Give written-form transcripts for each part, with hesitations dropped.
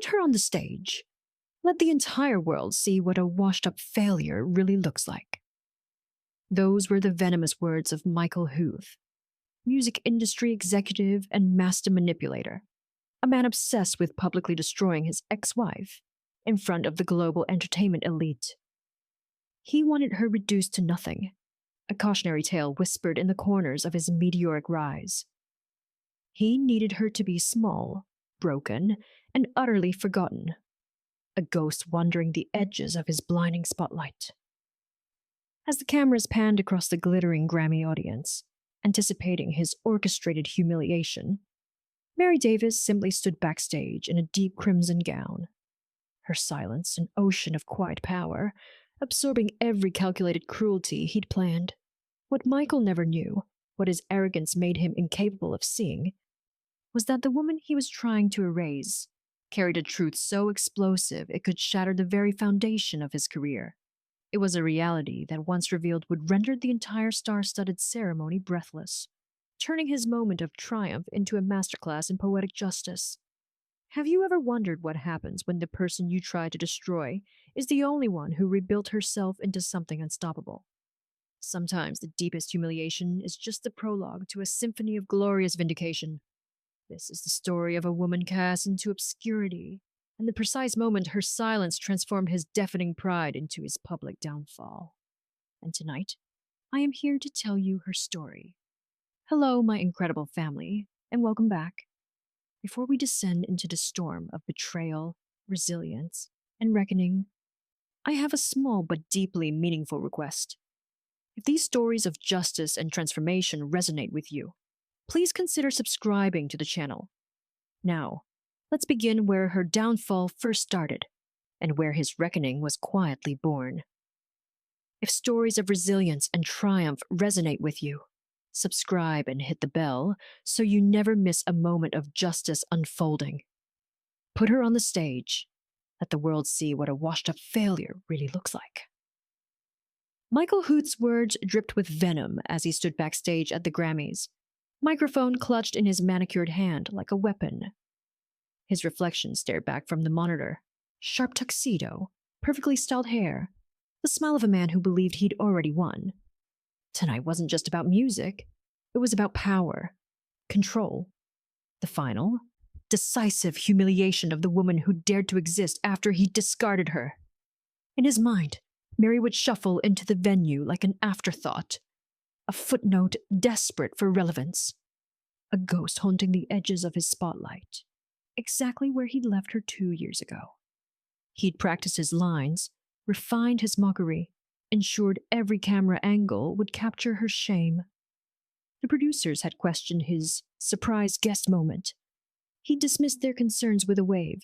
Put her on the stage. Let the entire world see what a washed-up failure really looks like." Those were the venomous words of Michael Huth, music industry executive and master manipulator, a man obsessed with publicly destroying his ex-wife in front of the global entertainment elite. He wanted her reduced to nothing, a cautionary tale whispered in the corners of his meteoric rise. He needed her to be small, broken, and utterly forgotten, a ghost wandering the edges of his blinding spotlight. As the cameras panned across the glittering Grammy audience, anticipating his orchestrated humiliation, Mary Davis simply stood backstage in a deep crimson gown, her silence an ocean of quiet power, absorbing every calculated cruelty he'd planned. What Michael never knew, what his arrogance made him incapable of seeing, was that the woman he was trying to erase carried a truth so explosive it could shatter the very foundation of his career. It was a reality that once revealed would render the entire star-studded ceremony breathless, turning his moment of triumph into a masterclass in poetic justice. Have you ever wondered what happens when the person you try to destroy is the only one who rebuilt herself into something unstoppable? Sometimes the deepest humiliation is just the prologue to a symphony of glorious vindication. This is the story of a woman cast into obscurity, and the precise moment her silence transformed his deafening pride into his public downfall. And tonight, I am here to tell you her story. Hello, my incredible family, and welcome back. Before we descend into the storm of betrayal, resilience, and reckoning, I have a small but deeply meaningful request. If these stories of justice and transformation resonate with you, please consider subscribing to the channel. Now, let's begin where her downfall first started, and where his reckoning was quietly born. If stories of resilience and triumph resonate with you, subscribe and hit the bell so you never miss a moment of justice unfolding. Put her on the stage. Let the world see what a washed-up failure really looks like. Michael Huth's words dripped with venom as he stood backstage at the Grammys, microphone clutched in his manicured hand like a weapon. His reflection stared back from the monitor, sharp tuxedo, perfectly styled hair, the smile of a man who believed he'd already won. Tonight wasn't just about music, it was about power, control, the final, decisive humiliation of the woman who dared to exist after he discarded her. In his mind, Mary would shuffle into the venue like an afterthought, a footnote desperate for relevance, a ghost haunting the edges of his spotlight, exactly where he'd left her 2 years ago. He'd practiced his lines, refined his mockery, ensured every camera angle would capture her shame. The producers had questioned his surprise guest moment. He dismissed their concerns with a wave.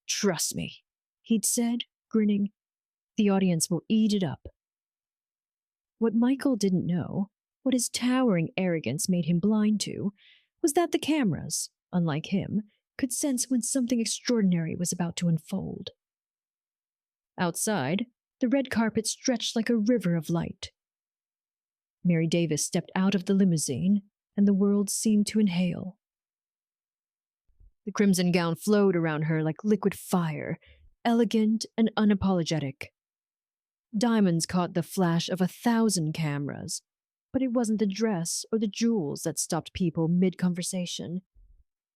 "Trust me," he'd said, grinning. "The audience will eat it up." What Michael didn't know, what his towering arrogance made him blind to, was that the cameras, unlike him, could sense when something extraordinary was about to unfold. Outside, the red carpet stretched like a river of light. Mary Davis stepped out of the limousine, and the world seemed to inhale. The crimson gown flowed around her like liquid fire, elegant and unapologetic. Diamonds caught the flash of 1,000 cameras, but it wasn't the dress or the jewels that stopped people mid-conversation.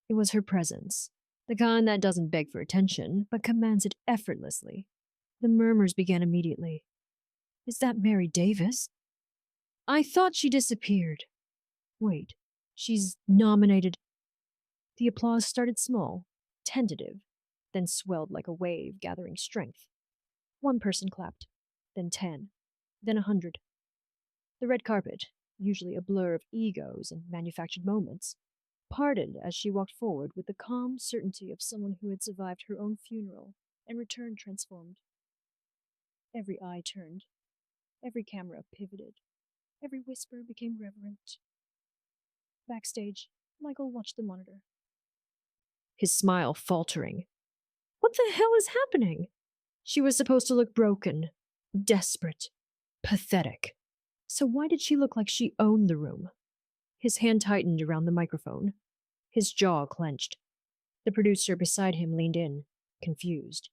It was her presence, the kind that doesn't beg for attention, but commands it effortlessly. The murmurs began immediately. "Is that Mary Davis? I thought she disappeared. Wait, she's nominated." The applause started small, tentative, then swelled like a wave gathering strength. One person clapped, then 10, then 100. The red carpet, usually a blur of egos and manufactured moments, parted as she walked forward with the calm certainty of someone who had survived her own funeral and returned transformed. Every eye turned, every camera pivoted, every whisper became reverent. Backstage, Michael watched the monitor, his smile faltering. What the hell is happening? She was supposed to look broken, desperate, pathetic. So why did she look like she owned the room? His hand tightened around the microphone, his jaw clenched. The producer beside him leaned in, confused.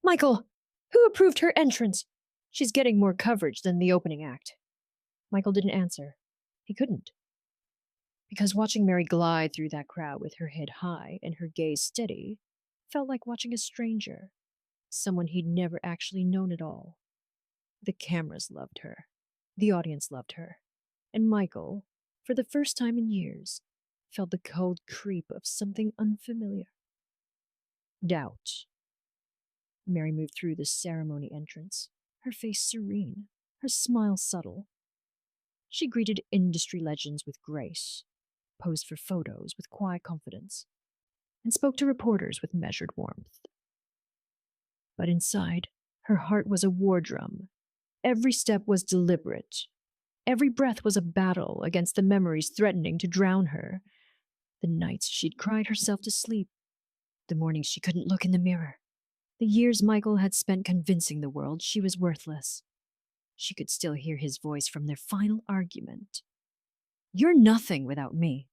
Michael, who approved her entrance? She's getting more coverage than the opening act. Michael didn't answer. He couldn't. Because watching Mary glide through that crowd with her head high and her gaze steady felt like watching a stranger, someone he'd never actually known at all. The cameras loved her. The audience loved her. And Michael, for the first time in years, felt the cold creep of something unfamiliar. Doubt. Mary moved through the ceremony entrance, her face serene, her smile subtle. She greeted industry legends with grace, posed for photos with quiet confidence, and spoke to reporters with measured warmth. But inside, her heart was a war drum. Every step was deliberate. Every breath was a battle against the memories threatening to drown her. The nights she'd cried herself to sleep, the mornings she couldn't look in the mirror, the years Michael had spent convincing the world she was worthless. She could still hear his voice from their final argument. You're nothing without me.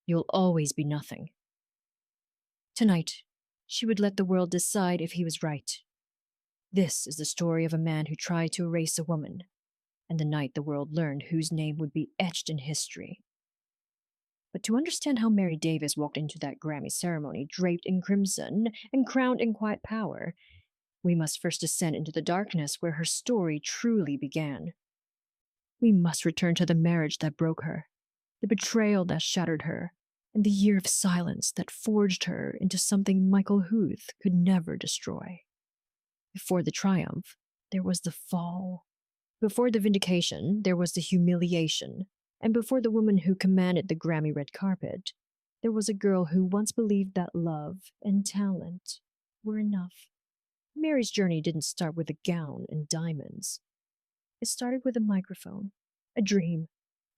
You'll always be nothing. Tonight, she would let the world decide if he was right. This is the story of a man who tried to erase a woman, and the night the world learned whose name would be etched in history. But to understand how Mary Davis walked into that Grammy ceremony draped in crimson and crowned in quiet power, we must first descend into the darkness where her story truly began. We must return to the marriage that broke her, the betrayal that shattered her, and the year of silence that forged her into something Michael Huth could never destroy. Before the triumph, there was the fall. Before the vindication, there was the humiliation. And before the woman who commanded the Grammy red carpet, there was a girl who once believed that love and talent were enough. Mary's journey didn't start with a gown and diamonds. It started with a microphone, a dream,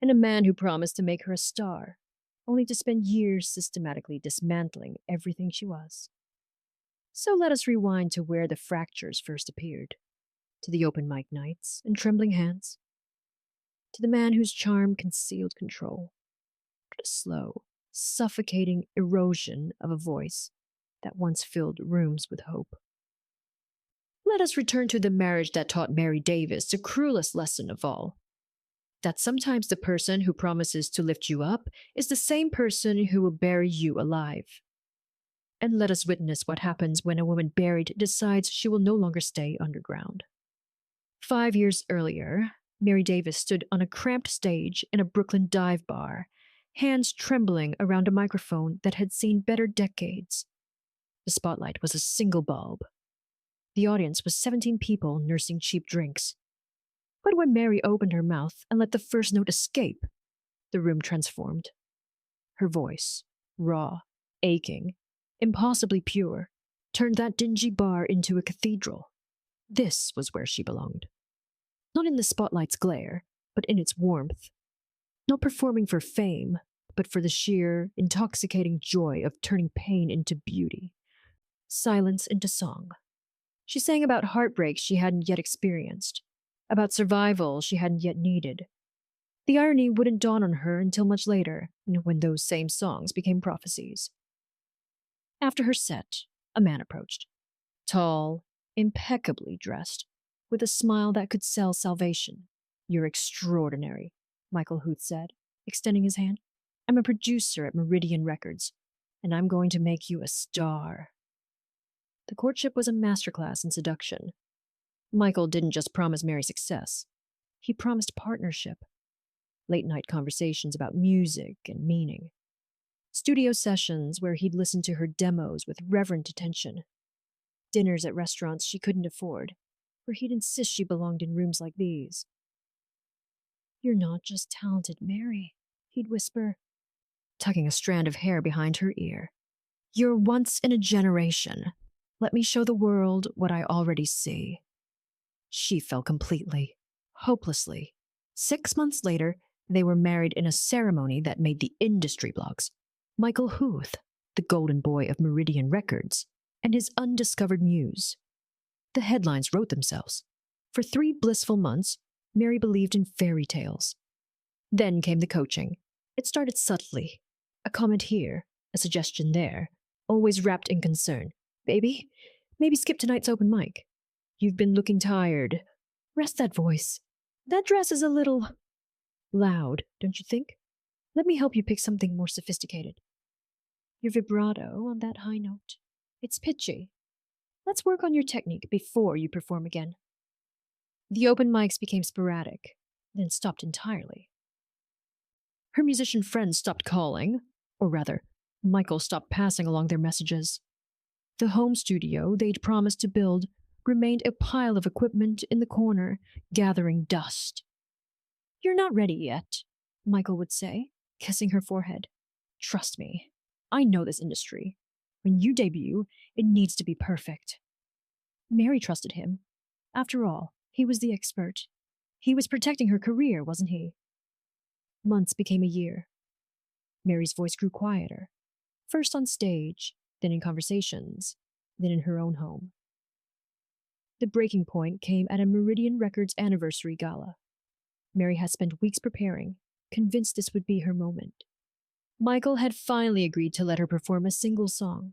and a man who promised to make her a star, only to spend years systematically dismantling everything she was. So let us rewind to where the fractures first appeared, to the open mic nights and trembling hands, to the man whose charm concealed control, to the slow, suffocating erosion of a voice that once filled rooms with hope. Let us return to the marriage that taught Mary Davis the cruelest lesson of all, that sometimes the person who promises to lift you up is the same person who will bury you alive. And let us witness what happens when a woman buried decides she will no longer stay underground. 5 years earlier, Mary Davis stood on a cramped stage in a Brooklyn dive bar, hands trembling around a microphone that had seen better decades. The spotlight was a single bulb. The audience was 17 people nursing cheap drinks. But when Mary opened her mouth and let the first note escape, the room transformed. Her voice, raw, aching, impossibly pure, turned that dingy bar into a cathedral. This was where she belonged. Not in the spotlight's glare, but in its warmth. Not performing for fame, but for the sheer, intoxicating joy of turning pain into beauty, silence into song. She sang about heartbreak she hadn't yet experienced, about survival she hadn't yet needed. The irony wouldn't dawn on her until much later, when those same songs became prophecies. After her set, a man approached. Tall, impeccably dressed, with a smile that could sell salvation. You're extraordinary, Michael Huth said, extending his hand. I'm a producer at Meridian Records, and I'm going to make you a star. The courtship was a masterclass in seduction. Michael didn't just promise Mary success. He promised partnership. Late-night conversations about music and meaning. Studio sessions where he'd listen to her demos with reverent attention. Dinners at restaurants she couldn't afford, where he'd insist she belonged in rooms like these. You're not just talented, Mary, he'd whisper, tugging a strand of hair behind her ear. You're once in a generation. Let me show the world what I already see. She fell completely, hopelessly. 6 months later, they were married in a ceremony that made the industry blogs. Michael Huth, the golden boy of Meridian Records, and his undiscovered muse. The headlines wrote themselves. For 3 blissful months, Mary believed in fairy tales. Then came the coaching. It started subtly. A comment here, a suggestion there, always wrapped in concern. Baby, maybe skip tonight's open mic. You've been looking tired. Rest that voice. That dress is a little loud, don't you think? Let me help you pick something more sophisticated. Your vibrato on that high note. It's pitchy. Let's work on your technique before you perform again. The open mics became sporadic, then stopped entirely. Her musician friends stopped calling, or rather, Michael stopped passing along their messages. The home studio they'd promised to build remained a pile of equipment in the corner, gathering dust. You're not ready yet, Michael would say, kissing her forehead. Trust me, I know this industry. When you debut, it needs to be perfect. Mary trusted him. After all, he was the expert. He was protecting her career, wasn't he? Months became a year. Mary's voice grew quieter, first on stage, then in conversations, then in her own home. The breaking point came at a Meridian Records anniversary gala. Mary had spent weeks preparing, convinced this would be her moment. Michael had finally agreed to let her perform a single song.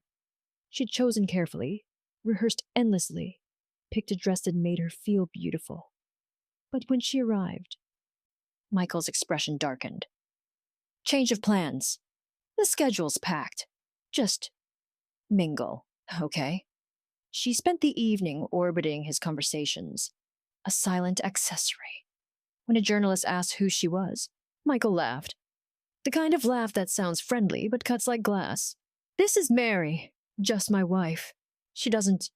She'd chosen carefully, rehearsed endlessly, picked a dress that made her feel beautiful. But when she arrived, Michael's expression darkened. Change of plans. The schedule's packed. Just mingle, okay? She spent the evening orbiting his conversations, a silent accessory. When a journalist asked who she was, Michael laughed. The kind of laugh that sounds friendly but cuts like glass. This is Mary, just my wife. She doesn't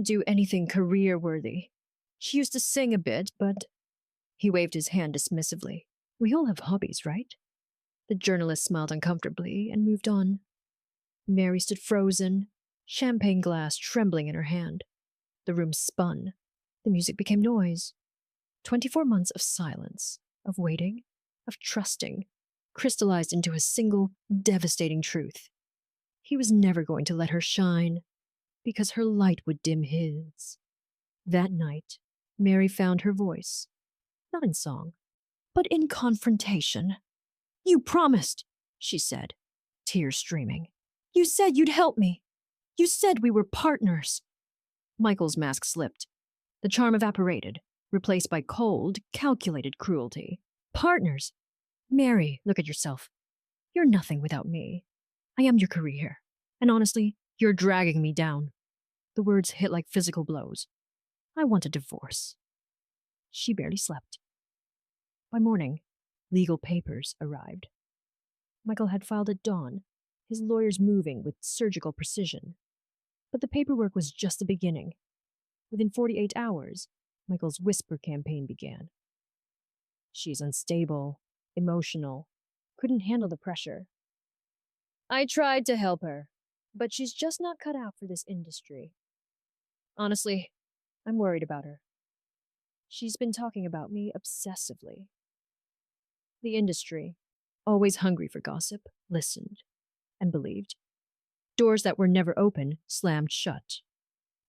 do anything career-worthy. She used to sing a bit, but... He waved his hand dismissively. We all have hobbies, right? The journalist smiled uncomfortably and moved on. Mary stood frozen, champagne glass trembling in her hand. The room spun. The music became noise. 24 months of silence, of waiting, of trusting, crystallized into a single, devastating truth. He was never going to let her shine, because her light would dim his. That night, Mary found her voice, not in song, but in confrontation. You promised, she said, tears streaming. You said you'd help me. You said we were partners. Michael's mask slipped. The charm evaporated, replaced by cold, calculated cruelty. Partners? Mary, look at yourself. You're nothing without me. I am your career. And honestly, you're dragging me down. The words hit like physical blows. I want a divorce. She barely slept. By morning, legal papers arrived. Michael had filed at dawn, his lawyers moving with surgical precision. But the paperwork was just the beginning. Within 48 hours, Michael's whisper campaign began. She's unstable, emotional, couldn't handle the pressure. I tried to help her, but she's just not cut out for this industry. Honestly, I'm worried about her. She's been talking about me obsessively. The industry, always hungry for gossip, listened and believed. Doors that were never open slammed shut.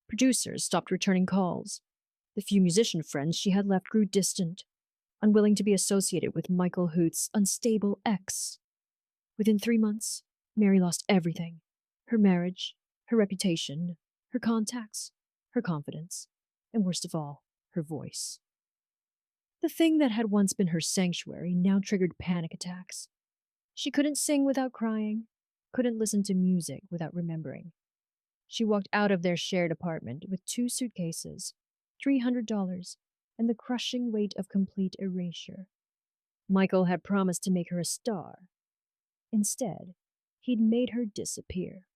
Producers stopped returning calls. The few musician friends she had left grew distant, unwilling to be associated with Michael Huth's unstable ex. Within 3 months, Mary lost everything. Her marriage, her reputation, her contacts, her confidence, and worst of all, her voice. The thing that had once been her sanctuary now triggered panic attacks. She couldn't sing without crying, couldn't listen to music without remembering. She walked out of their shared apartment with 2 suitcases, $300, and the crushing weight of complete erasure. Michael had promised to make her a star. Instead, he'd made her disappear.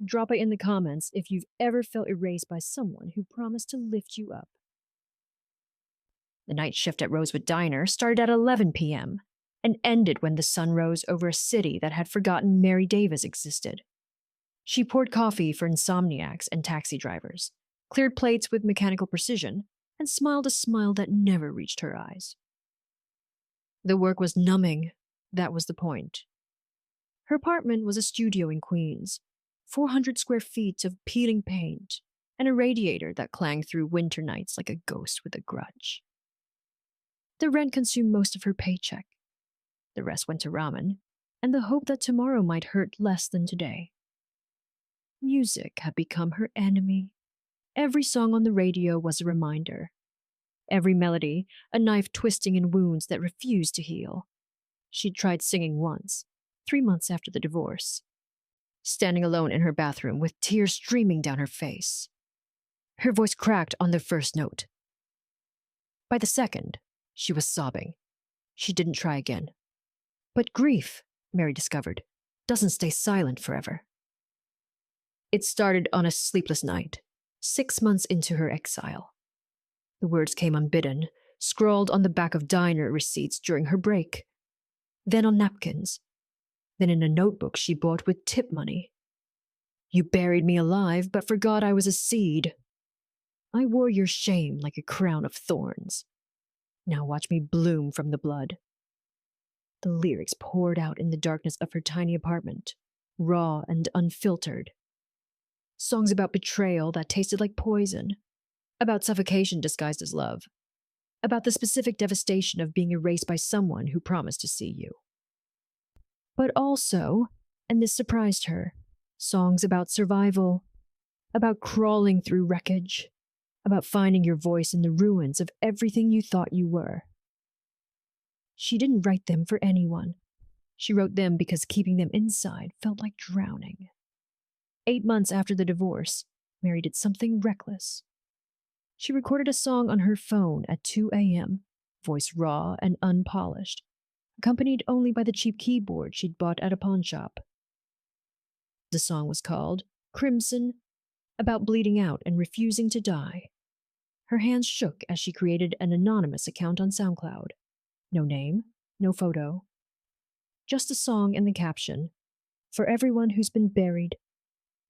Drop it in the comments if you've ever felt erased by someone who promised to lift you up. The night shift at Rosewood Diner started at 11 p.m. and ended when the sun rose over a city that had forgotten Mary Davis existed. She poured coffee for insomniacs and taxi drivers, cleared plates with mechanical precision, and smiled a smile that never reached her eyes. The work was numbing, that was the point. Her apartment was a studio in Queens, 400 square feet of peeling paint, and a radiator that clanged through winter nights like a ghost with a grudge. The rent consumed most of her paycheck. The rest went to ramen, and the hope that tomorrow might hurt less than today. Music had become her enemy. Every song on the radio was a reminder. Every melody, a knife twisting in wounds that refused to heal. She'd tried singing once, 3 months after the divorce, standing alone in her bathroom with tears streaming down her face. Her voice cracked on the first note. By the second, she was sobbing. She didn't try again. But grief, Mary discovered, doesn't stay silent forever. It started on a sleepless night, 6 months into her exile. The words came unbidden, scrawled on the back of diner receipts during her break, then on napkins, then in a notebook she bought with tip money. You buried me alive, but forgot I was a seed. I wore your shame like a crown of thorns. Now watch me bloom from the blood. The lyrics poured out in the darkness of her tiny apartment, raw and unfiltered. Songs about betrayal that tasted like poison, about suffocation disguised as love, about the specific devastation of being erased by someone who promised to see you. But also, and this surprised her, songs about survival, about crawling through wreckage, about finding your voice in the ruins of everything you thought you were. She didn't write them for anyone. She wrote them because keeping them inside felt like drowning. 8 months after the divorce, Mary did something reckless. She recorded a song on her phone at 2 a.m., voice raw and unpolished, accompanied only by the cheap keyboard she'd bought at a pawn shop. The song was called Crimson, about bleeding out and refusing to die. Her hands shook as she created an anonymous account on SoundCloud. No name, no photo. Just a song and the caption, "For everyone who's been buried."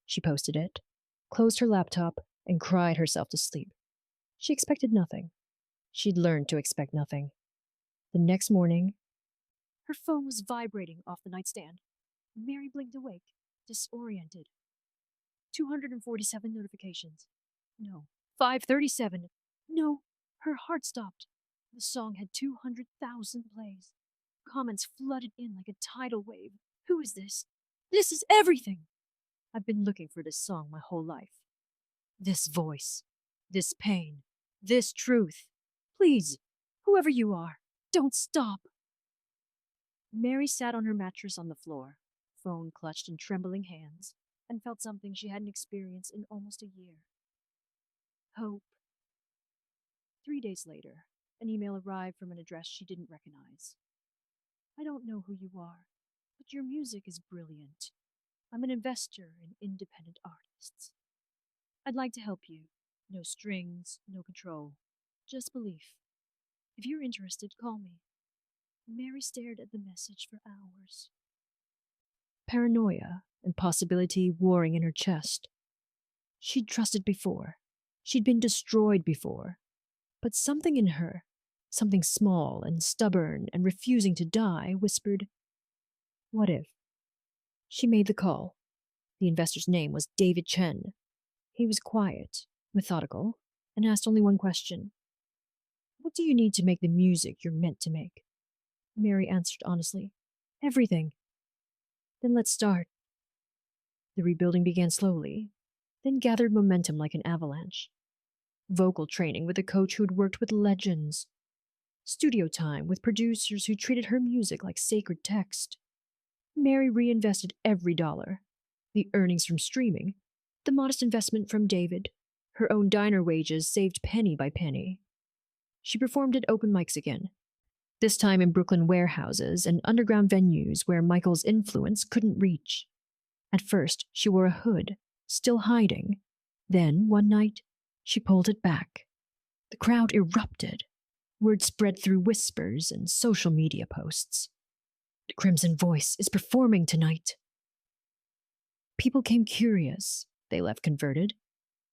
She posted it, closed her laptop, and cried herself to sleep. She expected nothing. She'd learned to expect nothing. The next morning, her phone was vibrating off the nightstand. Mary blinked awake, disoriented. 247 notifications. No. 537. No. Her heart stopped. The song had 200,000 plays. Comments flooded in like a tidal wave. Who is this? This is everything! I've been looking for this song my whole life. This voice. This pain. This truth. Please, whoever you are, don't stop. Mary sat on her mattress on the floor, phone clutched in trembling hands, and felt something she hadn't experienced in almost a year. Hope. 3 days later, an email arrived from an address she didn't recognize. I don't know who you are, but your music is brilliant. I'm an investor in independent artists. I'd like to help you. No strings, no control, just belief. If you're interested, call me. Mary stared at the message for hours. Paranoia and possibility warring in her chest. She'd trusted before. She'd been destroyed before. But something in her, something small and stubborn and refusing to die, whispered, "What if?" She made the call. The investor's name was David Chen. He was quiet, methodical, and asked only one question. "What do you need to make the music you're meant to make?" Mary answered honestly, "Everything." "Then let's start." The rebuilding began slowly, then gathered momentum like an avalanche. Vocal training with a coach who'd worked with legends. Studio time with producers who treated her music like sacred text. Mary reinvested every dollar. The earnings from streaming, the modest investment from David, her own diner wages saved penny by penny. She performed at open mics again, this time in Brooklyn warehouses and underground venues where Michael's influence couldn't reach. At first, she wore a hood, still hiding. Then, one night, she pulled it back. The crowd erupted. Word spread through whispers and social media posts. The Crimson Voice is performing tonight. People came curious. They left converted.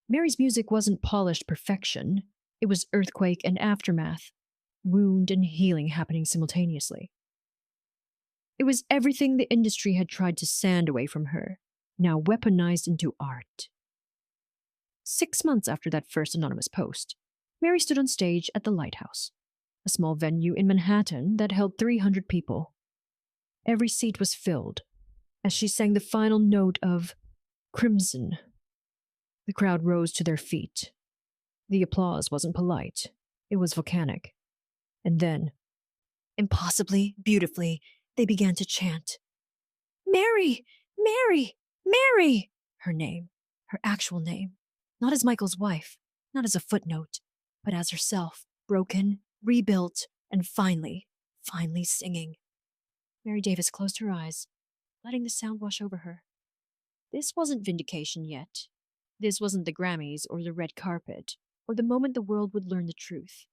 Mary's music wasn't polished perfection. It was earthquake and aftermath, wound and healing happening simultaneously. It was everything the industry had tried to sand away from her, now weaponized into art. 6 months after that first anonymous post, Mary stood on stage at the Lighthouse, a small venue in Manhattan that held 300 people. Every seat was filled as she sang the final note of Crimson. The crowd rose to their feet. The applause wasn't polite, it was volcanic. And then, impossibly, beautifully, they began to chant, Mary! Mary! Mary! Her name, her actual name, not as Michael's wife, not as a footnote, but as herself, broken, rebuilt, and finally singing. Mary Davis closed her eyes, letting the sound wash over her. This wasn't vindication yet. This wasn't the Grammys or the red carpet, or the moment the world would learn the truth.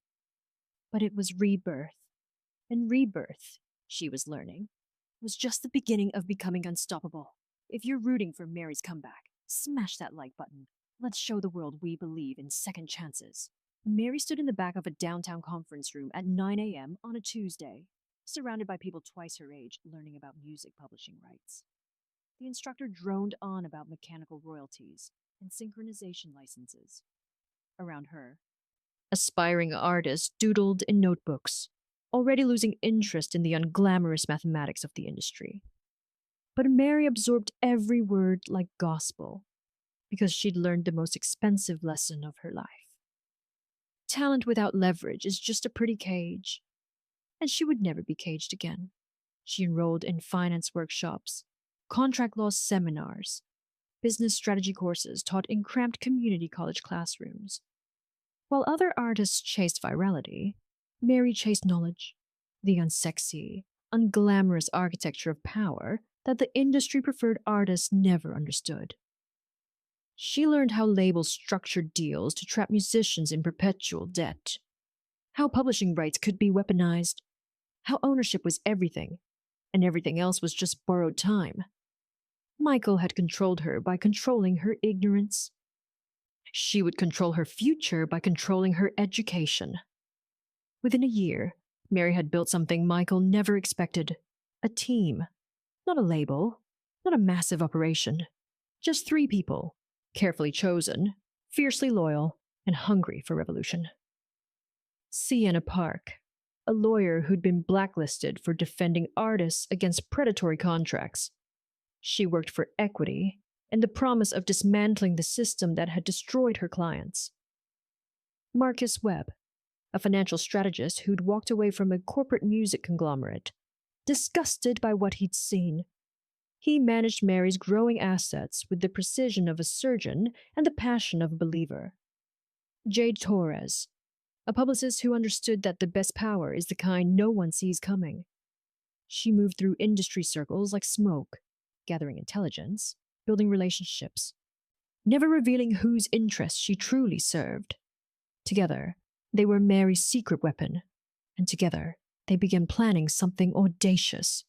But it was rebirth. And rebirth, she was learning, was just the beginning of becoming unstoppable. If you're rooting for Mary's comeback, smash that like button. Let's show the world we believe in second chances. Mary stood in the back of a downtown conference room at 9 a.m. on a Tuesday, surrounded by people twice her age learning about music publishing rights. The instructor droned on about mechanical royalties and synchronization licenses. Around her, aspiring artists doodled in notebooks, already losing interest in the unglamorous mathematics of the industry. But Mary absorbed every word like gospel, because she'd learned the most expensive lesson of her life. Talent without leverage is just a pretty cage, and she would never be caged again. She enrolled in finance workshops, contract law seminars, business strategy courses taught in cramped community college classrooms. While other artists chased virality, Mary chased knowledge, the unsexy, unglamorous architecture of power that the industry-preferred artists never understood. She learned how labels structured deals to trap musicians in perpetual debt, how publishing rights could be weaponized, how ownership was everything, and everything else was just borrowed time. Michael had controlled her by controlling her ignorance. She would control her future by controlling her education. Within a year, Mary had built something Michael never expected, a team. Not a label, not a massive operation. Just 3 people, carefully chosen, fiercely loyal, and hungry for revolution. Sienna Park, a lawyer who'd been blacklisted for defending artists against predatory contracts. She worked for equity and the promise of dismantling the system that had destroyed her clients. Marcus Webb, a financial strategist who'd walked away from a corporate music conglomerate, disgusted by what he'd seen. He managed Mary's growing assets with the precision of a surgeon and the passion of a believer. Jade Torres, a publicist who understood that the best power is the kind no one sees coming. She moved through industry circles like smoke, gathering intelligence, building relationships, never revealing whose interests she truly served. Together, they were Mary's secret weapon, and together, they began planning something audacious.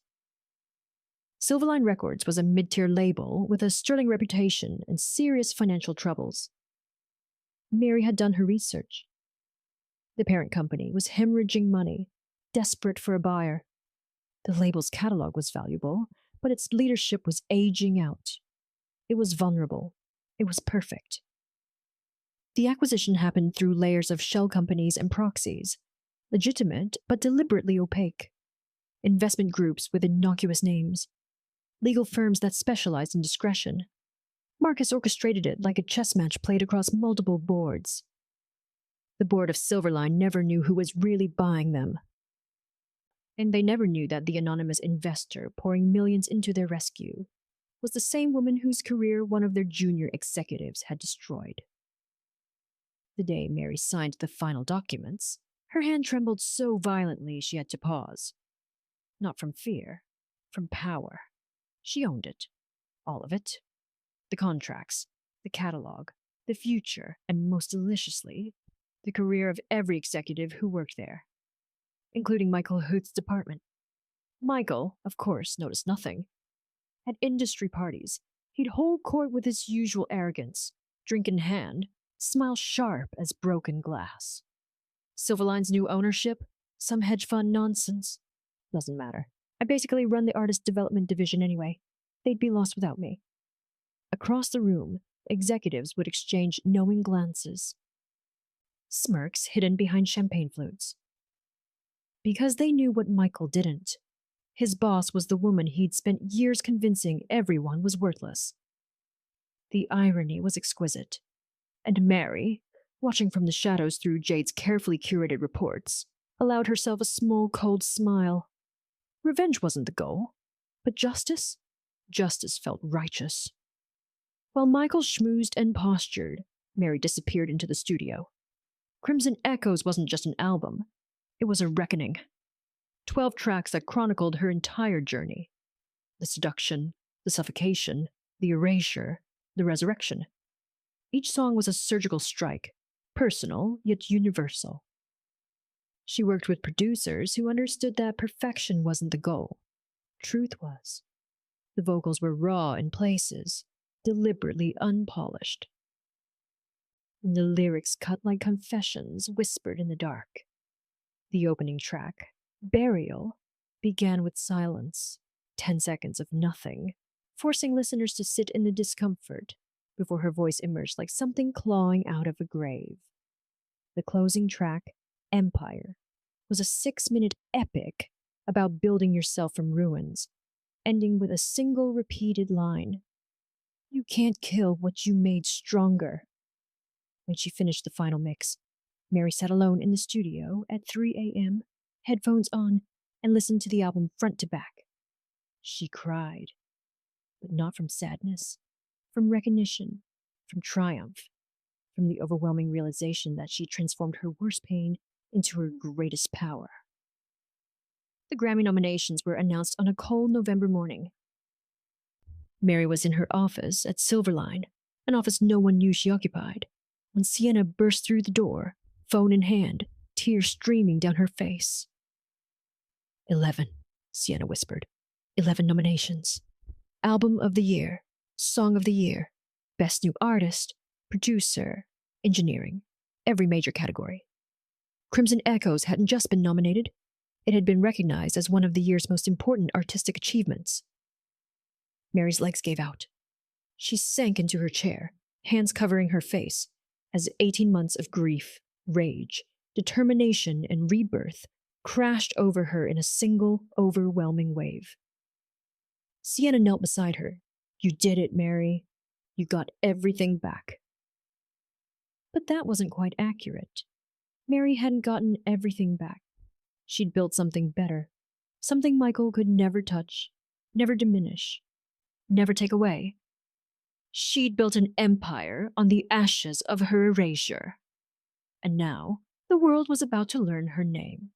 Silverline Records was a mid-tier label with a sterling reputation and serious financial troubles. Mary had done her research. The parent company was hemorrhaging money, desperate for a buyer. The label's catalog was valuable, but its leadership was aging out. It was vulnerable. It was perfect. The acquisition happened through layers of shell companies and proxies, legitimate but deliberately opaque. Investment groups with innocuous names, legal firms that specialized in discretion. Marcus orchestrated it like a chess match played across multiple boards. The board of Silverline never knew who was really buying them. And they never knew that the anonymous investor pouring millions into their rescue was the same woman whose career one of their junior executives had destroyed. The day Mary signed the final documents, her hand trembled so violently she had to pause. Not from fear, from power. She owned it. All of it. The contracts, the catalog, the future, and most deliciously, the career of every executive who worked there, including Michael Huth's department. Michael, of course, noticed nothing. At industry parties, he'd hold court with his usual arrogance, drink in hand, smile sharp as broken glass. Silverline's new ownership? Some hedge fund nonsense? Doesn't matter. I basically run the artist development division anyway. They'd be lost without me. Across the room, executives would exchange knowing glances. Smirks hidden behind champagne flutes. Because they knew what Michael didn't. His boss was the woman he'd spent years convincing everyone was worthless. The irony was exquisite, and Mary, watching from the shadows through Jade's carefully curated reports, allowed herself a small, cold smile. Revenge wasn't the goal, but justice? Justice felt righteous. While Michael schmoozed and postured, Mary disappeared into the studio. Crimson Echoes wasn't just an album, it was a reckoning. 12 tracks that chronicled her entire journey. The seduction, the suffocation, the erasure, the resurrection. Each song was a surgical strike, personal yet universal. She worked with producers who understood that perfection wasn't the goal. Truth was. The vocals were raw in places, deliberately unpolished. The lyrics cut like confessions whispered in the dark. The opening track, Burial, began with silence, 10 seconds of nothing, forcing listeners to sit in the discomfort before her voice emerged like something clawing out of a grave. The closing track, Empire, was a 6-minute epic about building yourself from ruins, ending with a single repeated line. You can't kill what you made stronger. When she finished the final mix, Mary sat alone in the studio at 3 a.m., headphones on, and listened to the album front to back. She cried, but not from sadness, from recognition, from triumph, from the overwhelming realization that she transformed her worst pain into her greatest power. The Grammy nominations were announced on a cold November morning. Mary was in her office at Silverline, an office no one knew she occupied, when Sienna burst through the door, phone in hand, tears streaming down her face. 11, Sienna whispered. 11 nominations. Album of the Year, Song of the Year, Best New Artist, Producer, Engineering, every major category. Crimson Echoes hadn't just been nominated, it had been recognized as one of the year's most important artistic achievements. Mary's legs gave out. She sank into her chair, hands covering her face, as 18 months of grief, rage, determination, and rebirth crashed over her in a single, overwhelming wave. Sienna knelt beside her. You did it, Mary. You got everything back. But that wasn't quite accurate. Mary hadn't gotten everything back. She'd built something better, something Michael could never touch, never diminish, never take away. She'd built an empire on the ashes of her erasure. And now, the world was about to learn her name.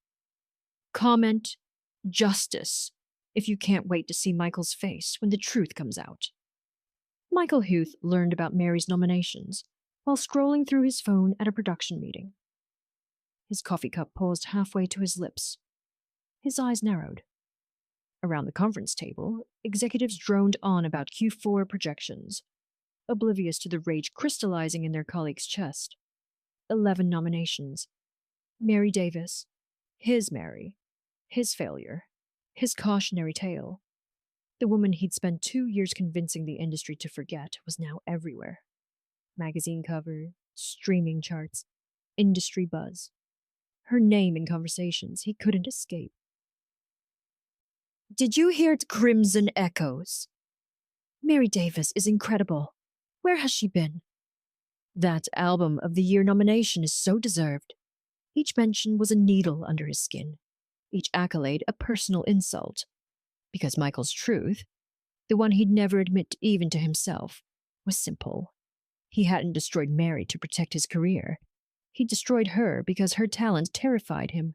Comment, justice, if you can't wait to see Michael's face when the truth comes out. Michael Huth learned about Mary's nominations while scrolling through his phone at a production meeting. His coffee cup paused halfway to his lips. His eyes narrowed. Around the conference table, executives droned on about Q4 projections, oblivious to the rage crystallizing in their colleagues' chest. 11 nominations. Mary Davis. His Mary. His failure. His cautionary tale. The woman he'd spent 2 years convincing the industry to forget was now everywhere. Magazine cover, streaming charts, industry buzz. Her name in conversations he couldn't escape. Did you hear Crimson Echoes? Mary Davis is incredible. Where has she been? That Album of the Year nomination is so deserved. Each mention was a needle under his skin, each accolade a personal insult. Because Michael's truth, the one he'd never admit even to himself, was simple. He hadn't destroyed Mary to protect his career. He destroyed her because her talent terrified him.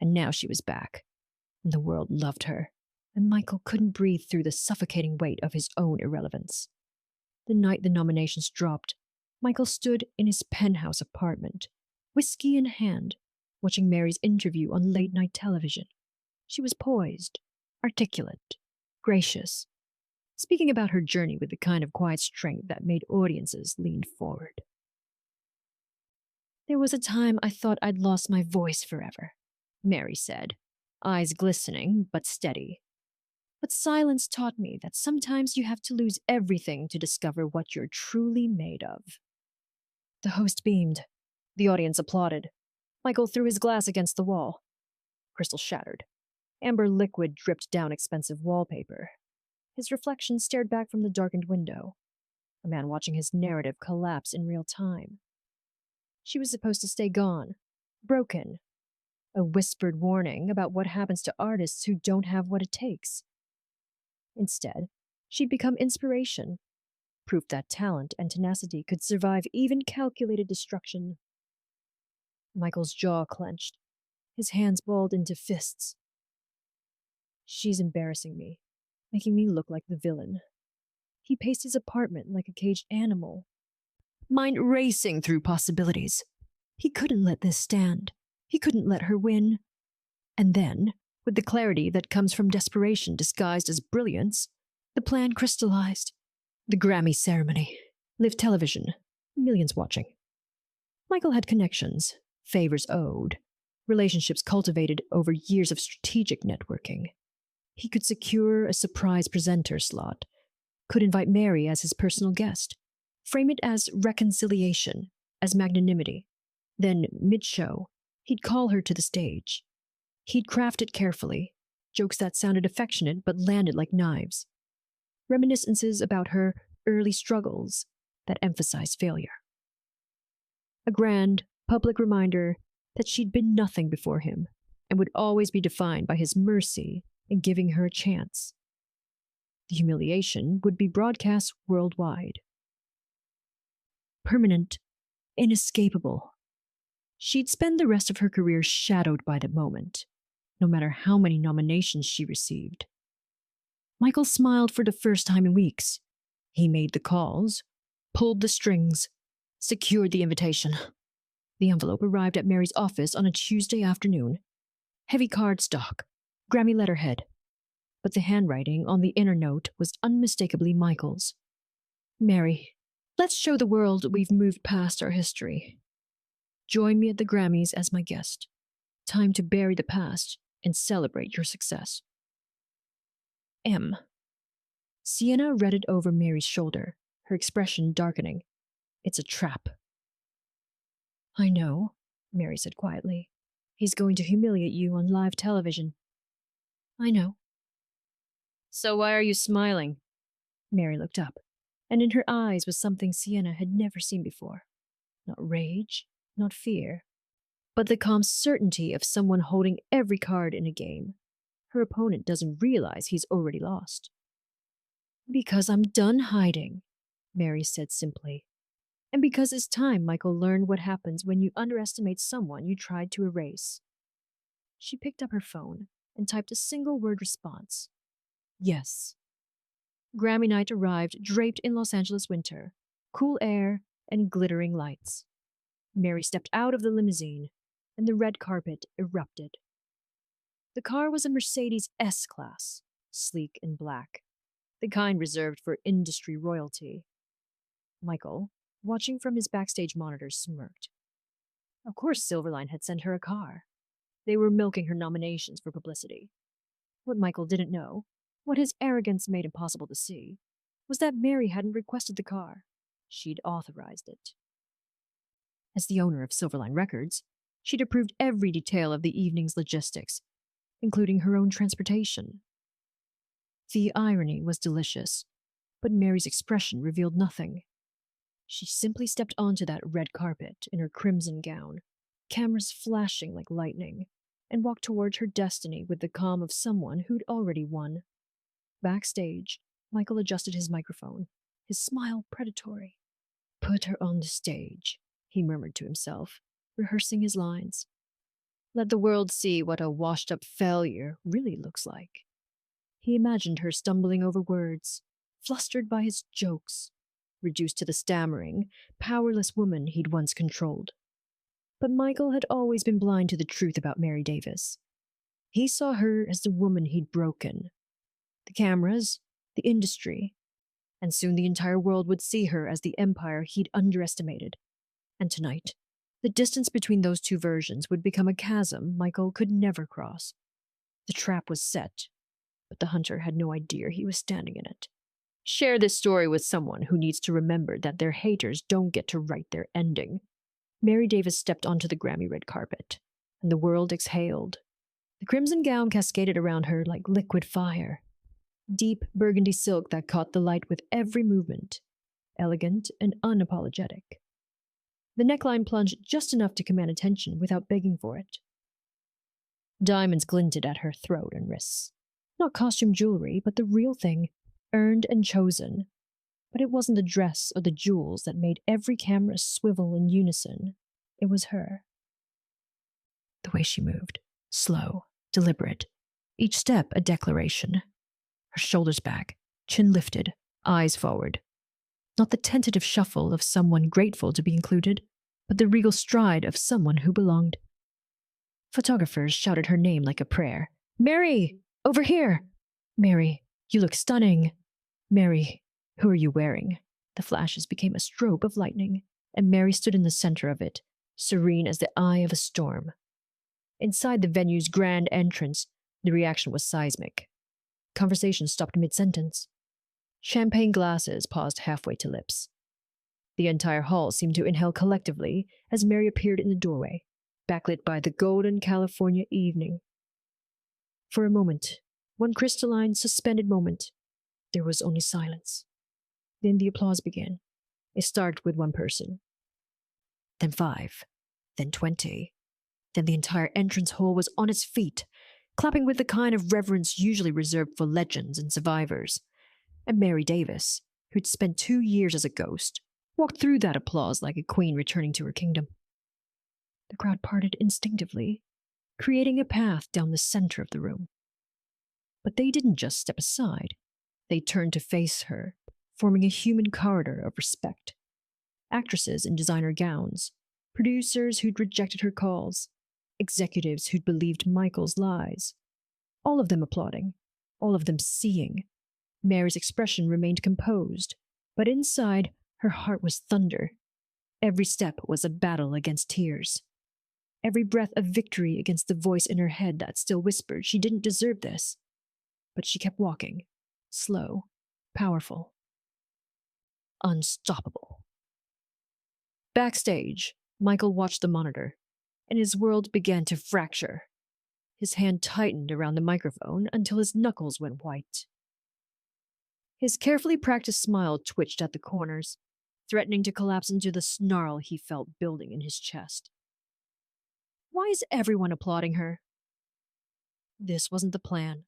And now she was back. And the world loved her. And Michael couldn't breathe through the suffocating weight of his own irrelevance. The night the nominations dropped, Michael stood in his penthouse apartment, whiskey in hand, watching Mary's interview on late-night television. She was poised, articulate, gracious, speaking about her journey with the kind of quiet strength that made audiences lean forward. There was a time I thought I'd lost my voice forever, Mary said, eyes glistening but steady. But silence taught me that sometimes you have to lose everything to discover what you're truly made of. The host beamed. The audience applauded. Michael threw his glass against the wall. Crystal shattered. Amber liquid dripped down expensive wallpaper. His reflection stared back from the darkened window, a man watching his narrative collapse in real time. She was supposed to stay gone, broken, a whispered warning about what happens to artists who don't have what it takes. Instead, she'd become inspiration, proof that talent and tenacity could survive even calculated destruction. Michael's jaw clenched, his hands balled into fists. She's embarrassing me, making me look like the villain. He paced his apartment like a caged animal, mind racing through possibilities. He couldn't let this stand. He couldn't let her win. And then, with the clarity that comes from desperation disguised as brilliance, the plan crystallized. The Grammy ceremony. Live television. Millions watching. Michael had connections, favors owed, relationships cultivated over years of strategic networking. He could secure a surprise presenter slot, could invite Mary as his personal guest, frame it as reconciliation, as magnanimity. Then, mid-show, he'd call her to the stage. He'd craft it carefully, jokes that sounded affectionate but landed like knives. Reminiscences about her early struggles that emphasized failure. A grand, public reminder that she'd been nothing before him and would always be defined by his mercy in giving her a chance. The humiliation would be broadcast worldwide. Permanent, inescapable. She'd spend the rest of her career shadowed by the moment, no matter how many nominations she received. Michael smiled for the first time in weeks. He made the calls, pulled the strings, secured the invitation. The envelope arrived at Mary's office on a Tuesday afternoon. Heavy cardstock, Grammy letterhead. But the handwriting on the inner note was unmistakably Michael's. Mary, let's show the world we've moved past our history. Join me at the Grammys as my guest. Time to bury the past and celebrate your success. M. Sienna read it over Mary's shoulder, her expression darkening. It's a trap. I know, Mary said quietly. He's going to humiliate you on live television. I know. So why are you smiling? Mary looked up, and in her eyes was something Sienna had never seen before. Not rage, not fear, but the calm certainty of someone holding every card in a game. Her opponent doesn't realize he's already lost. Because I'm done hiding, Mary said simply. And because it's time Michael learned what happens when you underestimate someone you tried to erase. She picked up her phone and typed a single-word response. Yes. Grammy night arrived draped in Los Angeles winter, cool air and glittering lights. Mary stepped out of the limousine, and the red carpet erupted. The car was a Mercedes S-Class, sleek and black, the kind reserved for industry royalty. Michael, watching from his backstage monitor, smirked. Of course Silverline had sent her a car. They were milking her nominations for publicity. What Michael didn't know, what his arrogance made impossible to see, was that Mary hadn't requested the car. She'd authorized it. As the owner of Silverline Records, she'd approved every detail of the evening's logistics, including her own transportation. The irony was delicious, but Mary's expression revealed nothing. She simply stepped onto that red carpet in her crimson gown, cameras flashing like lightning, and walked toward her destiny with the calm of someone who'd already won. Backstage, Michael adjusted his microphone, his smile predatory. Put her on the stage, he murmured to himself, rehearsing his lines. Let the world see what a washed-up failure really looks like. He imagined her stumbling over words, flustered by his jokes, reduced to the stammering, powerless woman he'd once controlled. But Michael had always been blind to the truth about Mary Davis. He saw her as the woman he'd broken. The cameras, the industry, and soon the entire world would see her as the empire he'd underestimated. And tonight, the distance between those two versions would become a chasm Michael could never cross. The trap was set, but the hunter had no idea he was standing in it. Share this story with someone who needs to remember that their haters don't get to write their ending. Mary Davis stepped onto the Grammy red carpet, and the world exhaled. The The crimson gown cascaded around her like liquid fire. Deep burgundy silk that caught the light with every movement, elegant and unapologetic. The neckline plunged just enough to command attention without begging for it. Diamonds glinted at her throat and wrists. Not costume jewelry, but the real thing, earned and chosen. But it wasn't the dress or the jewels that made every camera swivel in unison. It was her. The way she moved, slow, deliberate, each step a declaration. Her shoulders back, chin lifted, eyes forward. Not the tentative shuffle of someone grateful to be included, but the regal stride of someone who belonged. Photographers shouted her name like a prayer. "Mary! Over here! Mary, you look stunning! Mary, who are you wearing?" The flashes became a strobe of lightning, and Mary stood in the center of it, serene as the eye of a storm. Inside the venue's grand entrance, the reaction was seismic. Conversation stopped mid-sentence. Champagne glasses paused halfway to lips. The entire hall seemed to inhale collectively as Mary appeared in the doorway, backlit by the golden California evening. For a moment, one crystalline, suspended moment, there was only silence. Then the applause began. It started with one person. Then 5. Then 20. Then the entire entrance hall was on its feet, clapping with the kind of reverence usually reserved for legends and survivors. And Mary Davis, who'd spent 2 years as a ghost, walked through that applause like a queen returning to her kingdom. The crowd parted instinctively, creating a path down the center of the room. But they didn't just step aside. They turned to face her, forming a human corridor of respect. Actresses in designer gowns, producers who'd rejected her calls, executives who'd believed Michael's lies. All of them applauding, all of them seeing. Mary's expression remained composed, but inside, her heart was thunder. Every step was a battle against tears. Every breath a victory against the voice in her head that still whispered she didn't deserve this. But she kept walking, slow, powerful, unstoppable. Backstage, Michael watched the monitor, and his world began to fracture. His hand tightened around the microphone until his knuckles went white. His carefully practiced smile twitched at the corners, threatening to collapse into the snarl he felt building in his chest. Why is everyone applauding her? This wasn't the plan.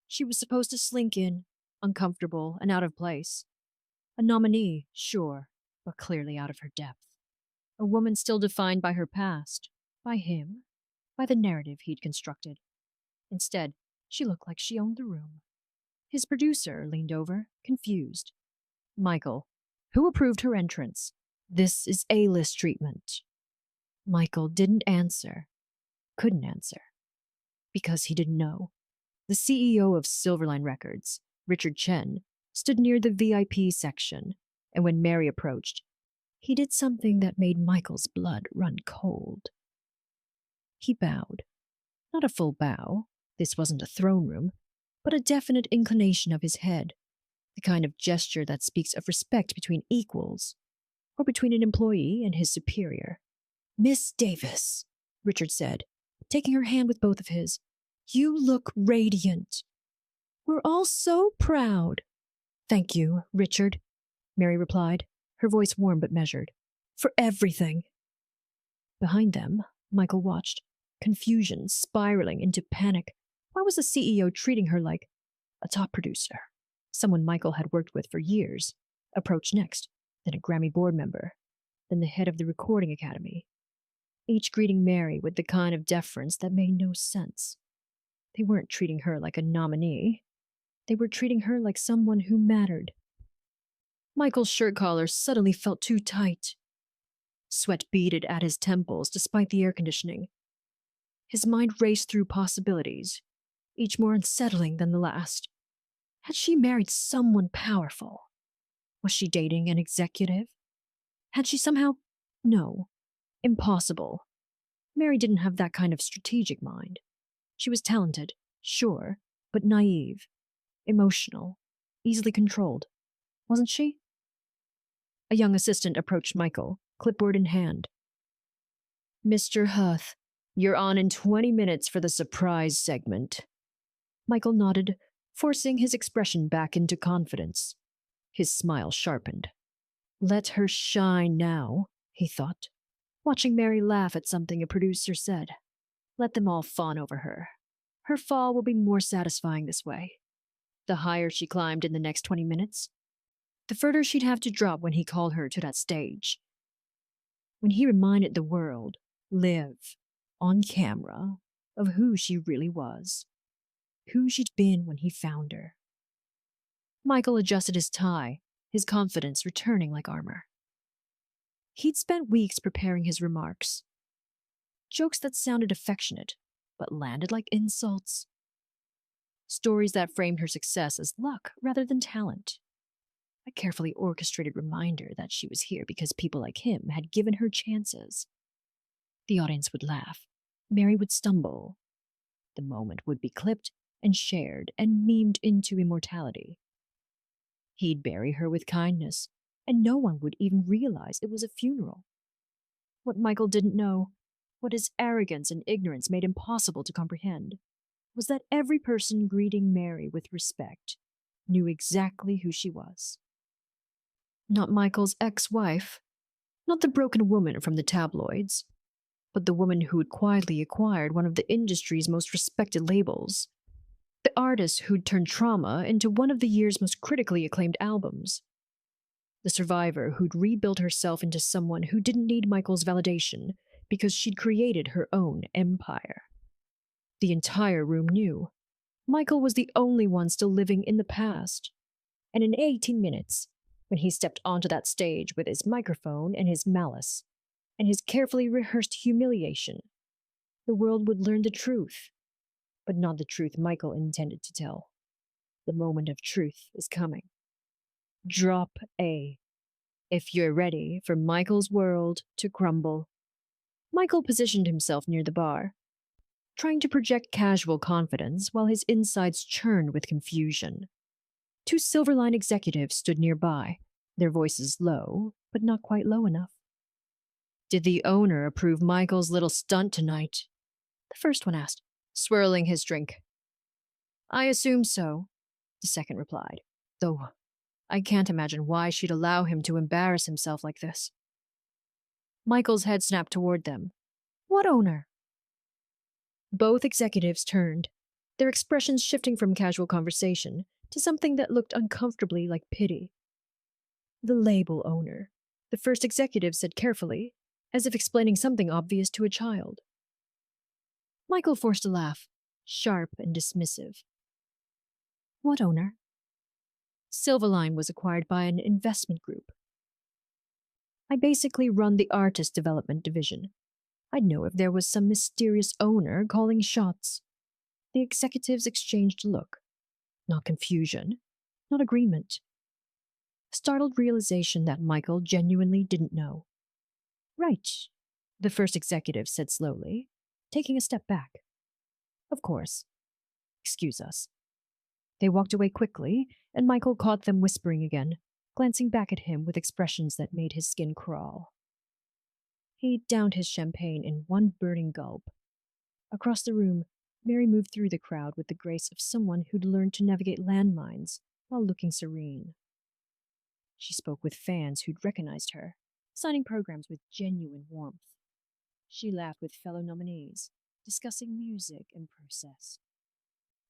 She was supposed to slink in, uncomfortable and out of place. A nominee, sure, but clearly out of her depth. A woman still defined by her past, by him, by the narrative he'd constructed. Instead, she looked like she owned the room. His producer leaned over, confused. Michael, who approved her entrance? This is A-list treatment. Michael didn't answer, couldn't answer, because he didn't know. The CEO of Silverline Records, Richard Chen, stood near the VIP section, and when Mary approached, he did something that made Michael's blood run cold. He bowed. Not a full bow, this wasn't a throne room, but a definite inclination of his head, the kind of gesture that speaks of respect between equals, or between an employee and his superior. "Miss Davis," Richard said, taking her hand with both of his, "you look radiant. We're all so proud." "Thank you, Richard," Mary replied, her voice warm but measured, "for everything." Behind them, Michael watched, confusion spiraling into panic. Why was the CEO treating her like a top producer? Someone Michael had worked with for years. Approached next, then a Grammy board member, then the head of the Recording Academy. Each greeting Mary with the kind of deference that made no sense. They weren't treating her like a nominee. They were treating her like someone who mattered. Michael's shirt collar suddenly felt too tight. Sweat beaded at his temples despite the air conditioning. His mind raced through possibilities, each more unsettling than the last. Had she married someone powerful? Was she dating an executive? Had she somehow... No. Impossible. Mary didn't have that kind of strategic mind. She was talented, sure, but naive, emotional, easily controlled. Wasn't she? A young assistant approached Michael, clipboard in hand. "Mr. Huth, You're on in 20 minutes for the surprise segment. Michael nodded, forcing his expression back into confidence. His smile sharpened. Let her shine now, he thought, watching Mary laugh at something a producer said. Let them all fawn over her. Her fall will be more satisfying this way. The higher she climbed in the next 20 minutes, the further she'd have to drop when he called her to that stage. When he reminded the world, live, on camera, of who she really was, who she'd been when he found her. Michael adjusted his tie, his confidence returning like armor. He'd spent weeks preparing his remarks. Jokes that sounded affectionate, but landed like insults. Stories that framed her success as luck rather than talent. A carefully orchestrated reminder that she was here because people like him had given her chances. The audience would laugh. Mary would stumble. The moment would be clipped and shared and memed into immortality. He'd bury her with kindness, and no one would even realize it was a funeral. What Michael didn't know, what his arrogance and ignorance made impossible to comprehend, was that every person greeting Mary with respect knew exactly who she was. Not Michael's ex-wife, not the broken woman from the tabloids, but the woman who'd quietly acquired one of the industry's most respected labels, the artist who'd turned trauma into one of the year's most critically acclaimed albums, the survivor who'd rebuilt herself into someone who didn't need Michael's validation because she'd created her own empire. The entire room knew Michael was the only one still living in the past, and in 18 minutes, when he stepped onto that stage with his microphone and his malice, and his carefully rehearsed humiliation, the world would learn the truth, but not the truth Michael intended to tell. The moment of truth is coming. Drop A. If you're ready for Michael's world to crumble. Michael positioned himself near the bar, trying to project casual confidence while his insides churned with confusion. Two Silverline executives stood nearby, their voices low, but not quite low enough. Did the owner approve Michael's little stunt tonight? The first one asked, swirling his drink. I assume so, the second replied, though I can't imagine why she'd allow him to embarrass himself like this. Michael's head snapped toward them. What owner? Both executives turned, their expressions shifting from casual conversation to something that looked uncomfortably like pity. The label owner, the first executive said carefully, as if explaining something obvious to a child. Michael forced a laugh, sharp and dismissive. What owner? Silverline was acquired by an investment group. I basically run the artist development division. I'd know if there was some mysterious owner calling shots. The executives exchanged a look. Not confusion, not agreement. Startled realization that Michael genuinely didn't know. Right, the first executive said slowly, taking a step back. Of course. Excuse us. They walked away quickly, and Michael caught them whispering again, glancing back at him with expressions that made his skin crawl. He downed his champagne in one burning gulp. Across the room, Mary moved through the crowd with the grace of someone who'd learned to navigate landmines while looking serene. She spoke with fans who'd recognized her, signing programs with genuine warmth. She laughed with fellow nominees, discussing music and process.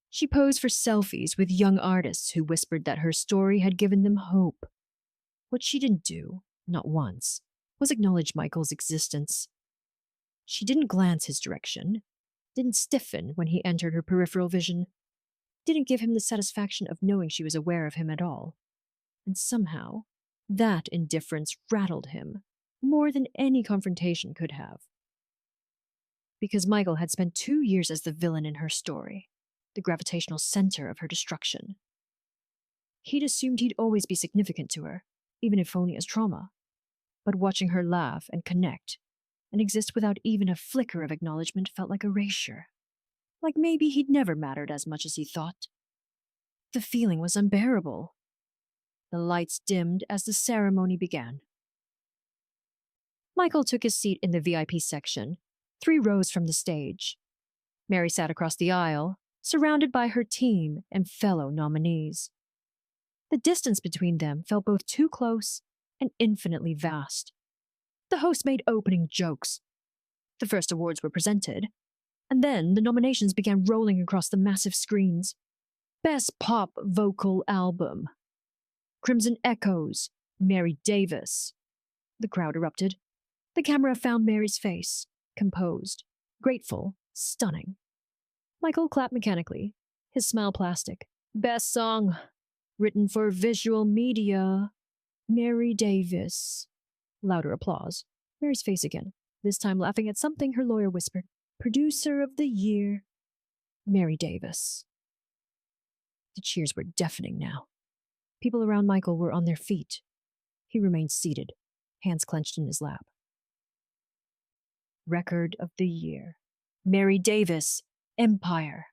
She posed for selfies with young artists who whispered that her story had given them hope. What she didn't do, not once, was acknowledge Michael's existence. She didn't glance his direction, didn't stiffen when he entered her peripheral vision, didn't give him the satisfaction of knowing she was aware of him at all. And somehow, that indifference rattled him more than any confrontation could have. Because Michael had spent 2 years as the villain in her story, the gravitational center of her destruction. He'd assumed he'd always be significant to her, even if only as trauma. But watching her laugh and connect, and exist without even a flicker of acknowledgement felt like erasure. Like maybe he'd never mattered as much as he thought. The feeling was unbearable. The lights dimmed as the ceremony began. Michael took his seat in the VIP section, 3 rows from the stage. Mary sat across the aisle, surrounded by her team and fellow nominees. The distance between them felt both too close and infinitely vast. The host made opening jokes. The first awards were presented, and then the nominations began rolling across the massive screens. Best Pop Vocal Album. Crimson Echoes, Mary Davis. The crowd erupted. The camera found Mary's face, composed, grateful, stunning. Michael clapped mechanically, his smile plastic. Best Song, written for visual media, Mary Davis. Louder applause. Mary's face again, this time laughing at something her lawyer whispered. Producer of the Year, Mary Davis. The cheers were deafening now. People around Michael were on their feet. He remained seated, hands clenched in his lap. Record of the Year, Mary Davis, Empire.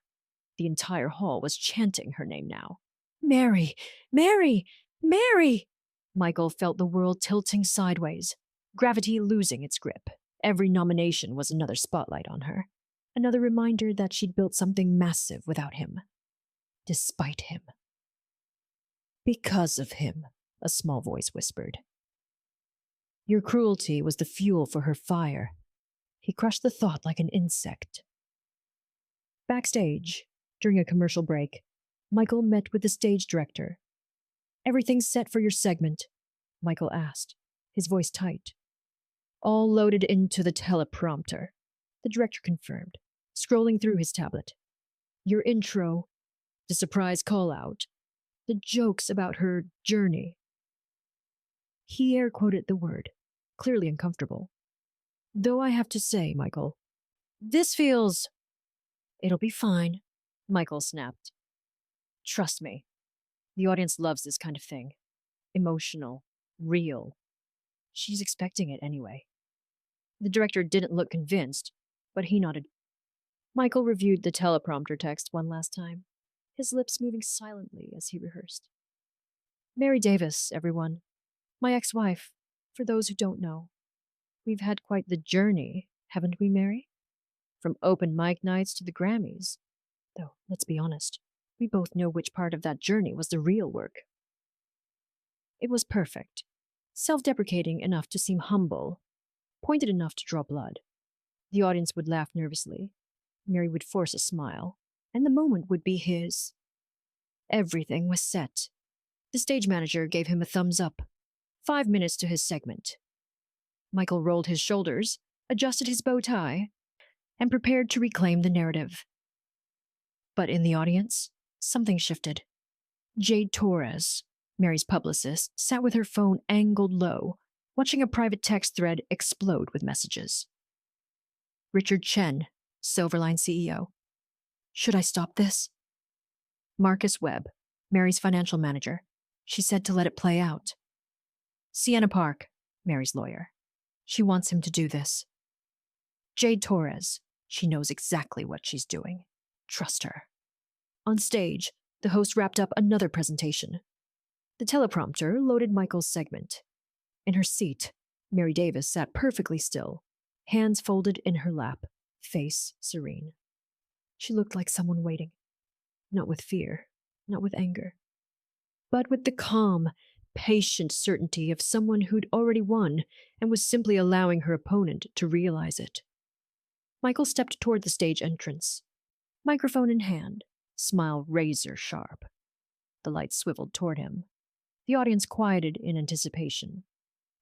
The entire hall was chanting her name now. Mary! Mary! Mary! Michael felt the world tilting sideways, gravity losing its grip. Every nomination was another spotlight on her, another reminder that she'd built something massive without him. Despite him. Because of him, a small voice whispered. Your cruelty was the fuel for her fire. He crushed the thought like an insect. Backstage, during a commercial break, Michael met with the stage director. Everything's set for your segment, Michael asked, his voice tight. All loaded into the teleprompter, the director confirmed, scrolling through his tablet. Your intro, the surprise call-out, the jokes about her journey. He air-quoted the word, clearly uncomfortable. Though I have to say, Michael, this feels... It'll be fine, Michael snapped. Trust me, the audience loves this kind of thing. Emotional, real. She's expecting it anyway. The director didn't look convinced, but he nodded. Michael reviewed the teleprompter text one last time, his lips moving silently as he rehearsed. Mary Davis, everyone. My ex-wife, for those who don't know. We've had quite the journey, haven't we, Mary? From open mic nights to the Grammys. Though, let's be honest, we both know which part of that journey was the real work. It was perfect, self-deprecating enough to seem humble, pointed enough to draw blood. The audience would laugh nervously. Mary would force a smile, and the moment would be his. Everything was set. The stage manager gave him a thumbs up. 5 minutes to his segment. Michael rolled his shoulders, adjusted his bow tie, and prepared to reclaim the narrative. But in the audience, something shifted. Jade Torres, Mary's publicist, sat with her phone angled low, watching a private text thread explode with messages. Richard Chen, Silverline CEO. Should I stop this? Marcus Webb, Mary's financial manager. She said to let it play out. Sienna Park, Mary's lawyer. She wants him to do this. Jade Torres. She knows exactly what she's doing. Trust her. On stage, the host wrapped up another presentation. The teleprompter loaded Michael's segment. In her seat, Mary Davis sat perfectly still, hands folded in her lap, face serene. She looked like someone waiting. Not with fear, not with anger, but with the calm, patient certainty of someone who'd already won and was simply allowing her opponent to realize it. Michael stepped toward the stage entrance, microphone in hand, smile razor sharp. The lights swiveled toward him. The audience quieted in anticipation,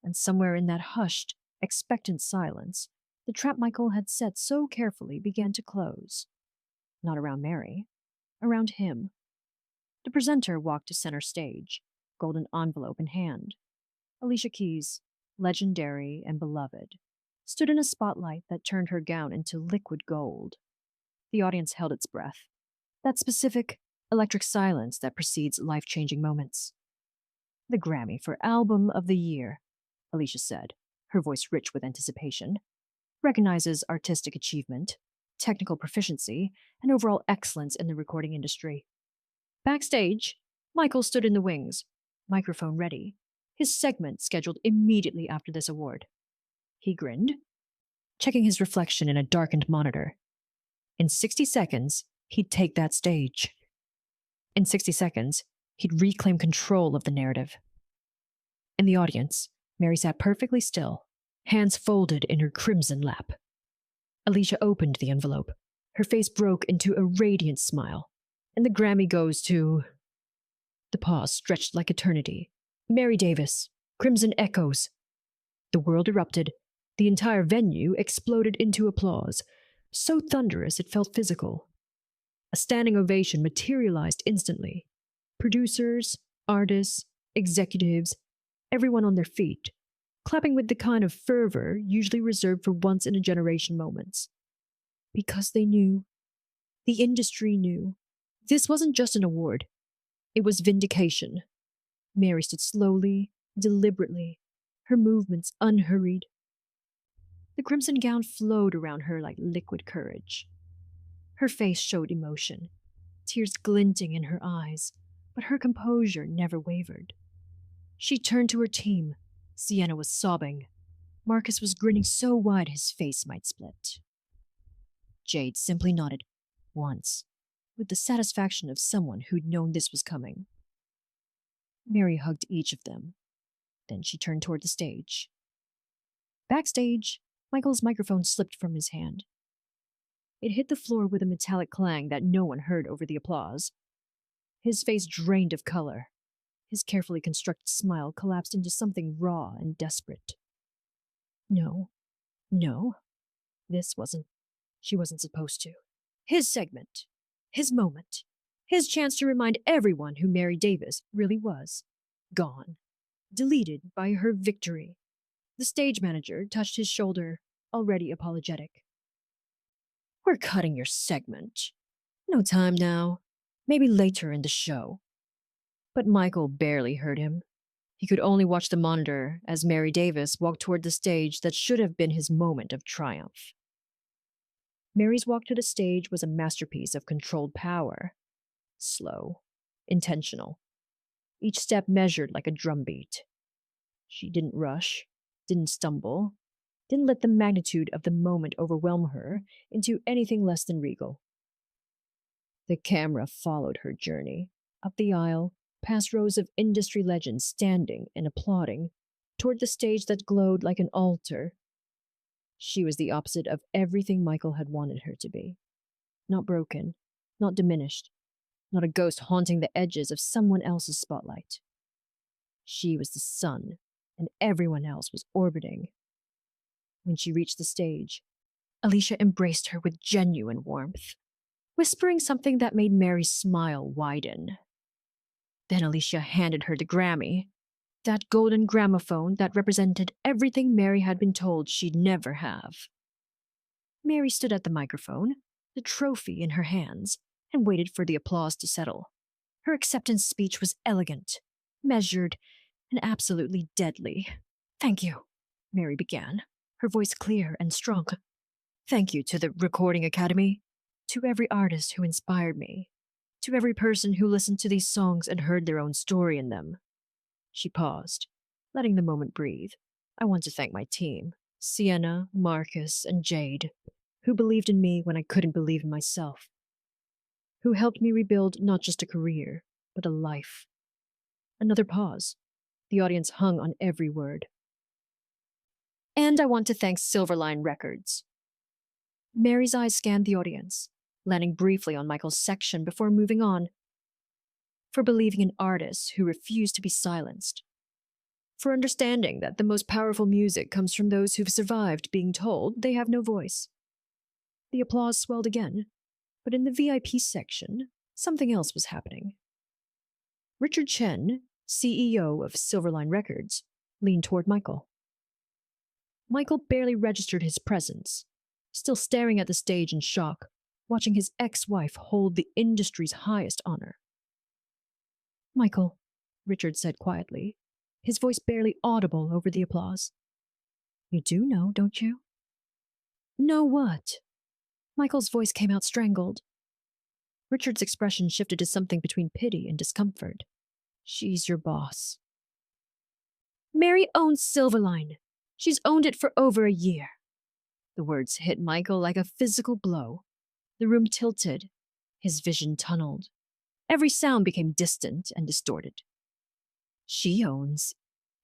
and somewhere in that hushed, expectant silence, the trap Michael had set so carefully began to close. Not around Mary, around him. The presenter walked to center stage, golden envelope in hand. Alicia Keys, legendary and beloved, stood in a spotlight that turned her gown into liquid gold. The audience held its breath, that specific, electric silence that precedes life-changing moments. The Grammy for Album of the Year, Alicia said, her voice rich with anticipation, recognizes artistic achievement, technical proficiency, and overall excellence in the recording industry. Backstage, Michael stood in the wings, microphone ready, his segment scheduled immediately after this award. He grinned, checking his reflection in a darkened monitor. In 60 seconds, he'd take that stage. In 60 seconds, he'd reclaim control of the narrative. In the audience, Mary sat perfectly still, hands folded in her crimson lap. Alicia opened the envelope. Her face broke into a radiant smile. And the Grammy goes to... The pause stretched like eternity. Mary Davis. Crimson echoes. The world erupted. The entire venue exploded into applause, so thunderous it felt physical. A standing ovation materialized instantly. Producers, artists, executives, everyone on their feet, clapping with the kind of fervor usually reserved for once-in-a-generation moments. Because they knew. The industry knew. This wasn't just an award. It was vindication. Mary stood slowly, deliberately, her movements unhurried. The crimson gown flowed around her like liquid courage. Her face showed emotion, tears glinting in her eyes, but her composure never wavered. She turned to her team. Sienna was sobbing. Marcus was grinning so wide his face might split. Jade simply nodded, once, with the satisfaction of someone who'd known this was coming. Mary hugged each of them. Then she turned toward the stage. Backstage, Michael's microphone slipped from his hand. It hit the floor with a metallic clang that no one heard over the applause. His face drained of color. His carefully constructed smile collapsed into something raw and desperate. No. She wasn't supposed to. His segment. His moment. His chance to remind everyone who Mary Davis really was. Gone. Deleted by her victory. The stage manager touched his shoulder, already apologetic. We're cutting your segment. No time now. Maybe later in the show. But Michael barely heard him. He could only watch the monitor as Mary Davis walked toward the stage that should have been his moment of triumph. Mary's walk to the stage was a masterpiece of controlled power. Slow. Intentional. Each step measured like a drumbeat. She didn't rush, didn't stumble, didn't let the magnitude of the moment overwhelm her into anything less than regal. The camera followed her journey, up the aisle, past rows of industry legends standing and applauding, toward the stage that glowed like an altar. She was the opposite of everything Michael had wanted her to be. Not broken, not diminished, not a ghost haunting the edges of someone else's spotlight. She was the sun, and everyone else was orbiting. When she reached the stage, Alicia embraced her with genuine warmth, whispering something that made Mary's smile widen. Then Alicia handed her the Grammy, that golden gramophone that represented everything Mary had been told she'd never have. Mary stood at the microphone, the trophy in her hands, and waited for the applause to settle. Her acceptance speech was elegant, measured, and absolutely deadly. Thank you, Mary began, her voice clear and strong. Thank you to the Recording Academy, to every artist who inspired me, to every person who listened to these songs and heard their own story in them. She paused, letting the moment breathe. I want to thank my team, Sienna, Marcus, and Jade, who believed in me when I couldn't believe in myself, who helped me rebuild not just a career, but a life. Another pause. The audience hung on every word. And I want to thank Silverline Records. Mary's eyes scanned the audience, landing briefly on Michael's section before moving on. For believing in artists who refuse to be silenced. For understanding that the most powerful music comes from those who've survived being told they have no voice. The applause swelled again, but in the VIP section, something else was happening. Richard Chen, CEO of Silverline Records, leaned toward Michael. Michael barely registered his presence, still staring at the stage in shock, watching his ex-wife hold the industry's highest honor. Michael, Richard said quietly, his voice barely audible over the applause. You do know, don't you? Know what? Michael's voice came out strangled. Richard's expression shifted to something between pity and discomfort. She's your boss. Mary owns Silverline. She's owned it for over a year. The words hit Michael like a physical blow. The room tilted. His vision tunneled. Every sound became distant and distorted. She owns.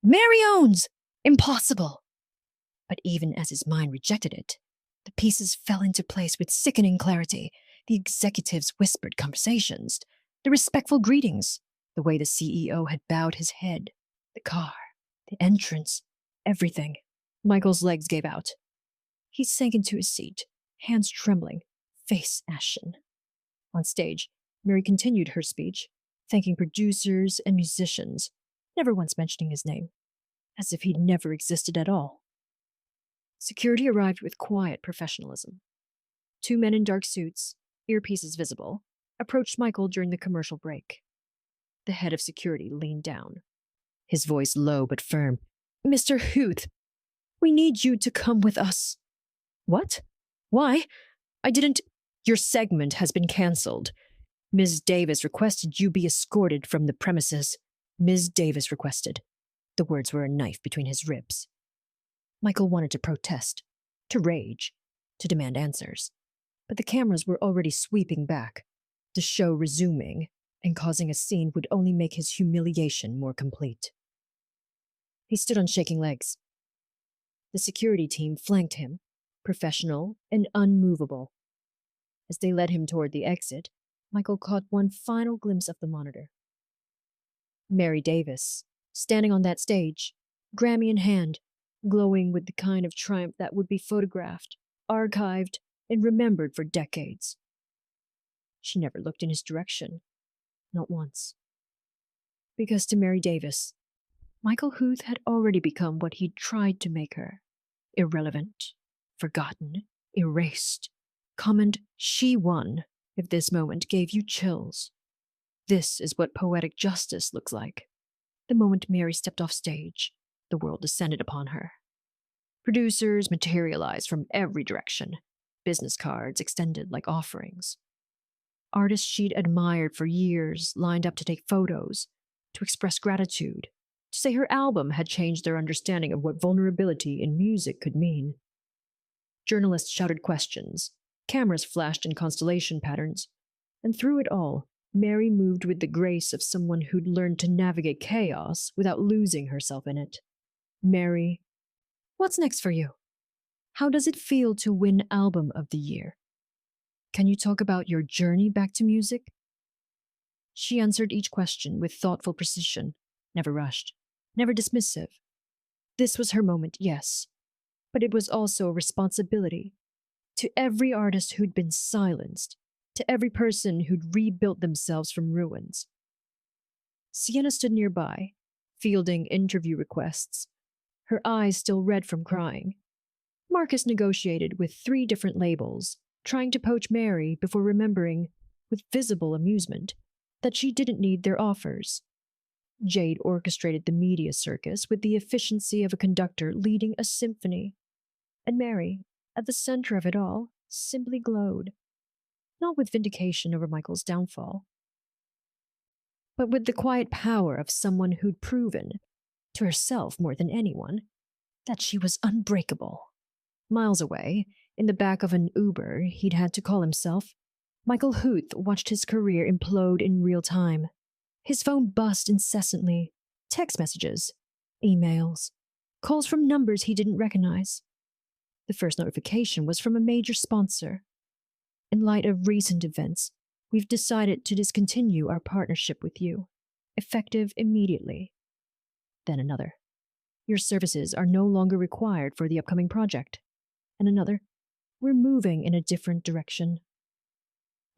Mary owns! Impossible! But even as his mind rejected it, the pieces fell into place with sickening clarity. The executives' whispered conversations, the respectful greetings, the way the CEO had bowed his head, the car, the entrance, everything. Michael's legs gave out. He sank into his seat, hands trembling, face ashen. On stage, Mary continued her speech, thanking producers and musicians, never once mentioning his name, as if he'd never existed at all. Security arrived with quiet professionalism. 2 men in dark suits, earpieces visible, approached Michael during the commercial break. The head of security leaned down, his voice low but firm. "Mr. Huth, we need you to come with us." "What? Why? I didn't—" "Your segment has been cancelled. Ms. Davis requested you be escorted from the premises. Ms. Davis requested." The words were a knife between his ribs. Michael wanted to protest, to rage, to demand answers. But the cameras were already sweeping back, the show resuming, and causing a scene would only make his humiliation more complete. He stood on shaking legs. The security team flanked him, professional and unmovable. As they led him toward the exit, Michael caught one final glimpse of the monitor. Mary Davis, standing on that stage, Grammy in hand, glowing with the kind of triumph that would be photographed, archived, and remembered for decades. She never looked in his direction, not once. Because to Mary Davis, Michael Huth had already become what he'd tried to make her: irrelevant, forgotten, erased. Comment, "She won," if this moment gave you chills. This is what poetic justice looks like. The moment Mary stepped off stage, the world descended upon her. Producers materialized from every direction, business cards extended like offerings. Artists she'd admired for years lined up to take photos, to express gratitude, to say her album had changed their understanding of what vulnerability in music could mean. Journalists shouted questions, cameras flashed in constellation patterns, and through it all, Mary moved with the grace of someone who'd learned to navigate chaos without losing herself in it. Mary, what's next for you? How does it feel to win Album of the Year? Can you talk about your journey back to music? She answered each question with thoughtful precision, never rushed, never dismissive. This was her moment, yes, but it was also a responsibility. To every artist who'd been silenced, to every person who'd rebuilt themselves from ruins. Sienna stood nearby, fielding interview requests, her eyes still red from crying. Marcus negotiated with 3 different labels, trying to poach Mary before remembering, with visible amusement, that she didn't need their offers. Jade orchestrated the media circus with the efficiency of a conductor leading a symphony. And Mary, at the center of it all, simply glowed. Not with vindication over Michael's downfall, but with the quiet power of someone who'd proven, to herself more than anyone, that she was unbreakable. Miles away, in the back of an Uber he'd had to call himself, Michael Huth watched his career implode in real time. His phone buzzed incessantly. Text messages, emails, calls from numbers he didn't recognize. The first notification was from a major sponsor. In light of recent events, we've decided to discontinue our partnership with you, effective immediately. Then another. Your services are no longer required for the upcoming project. And another. We're moving in a different direction.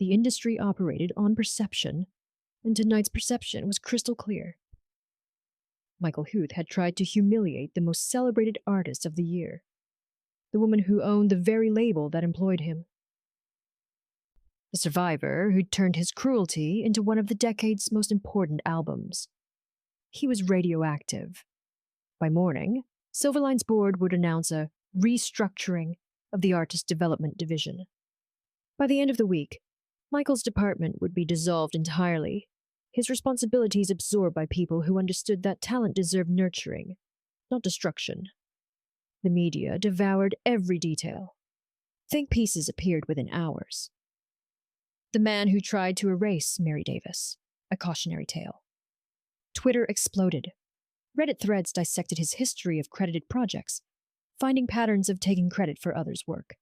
The industry operated on perception, and tonight's perception was crystal clear. Michael Huth had tried to humiliate the most celebrated artist of the year, the woman who owned the very label that employed him. The survivor who'd turned his cruelty into one of the decade's most important albums. He was radioactive. By morning, Silverline's board would announce a restructuring of the artist development division. By the end of the week, Michael's department would be dissolved entirely, his responsibilities absorbed by people who understood that talent deserved nurturing, not destruction. The media devoured every detail, Think pieces appeared within hours. The Man Who Tried to Erase Mary Davis, a cautionary tale. Twitter exploded. Reddit threads dissected his history of credited projects, finding patterns of taking credit for others' work.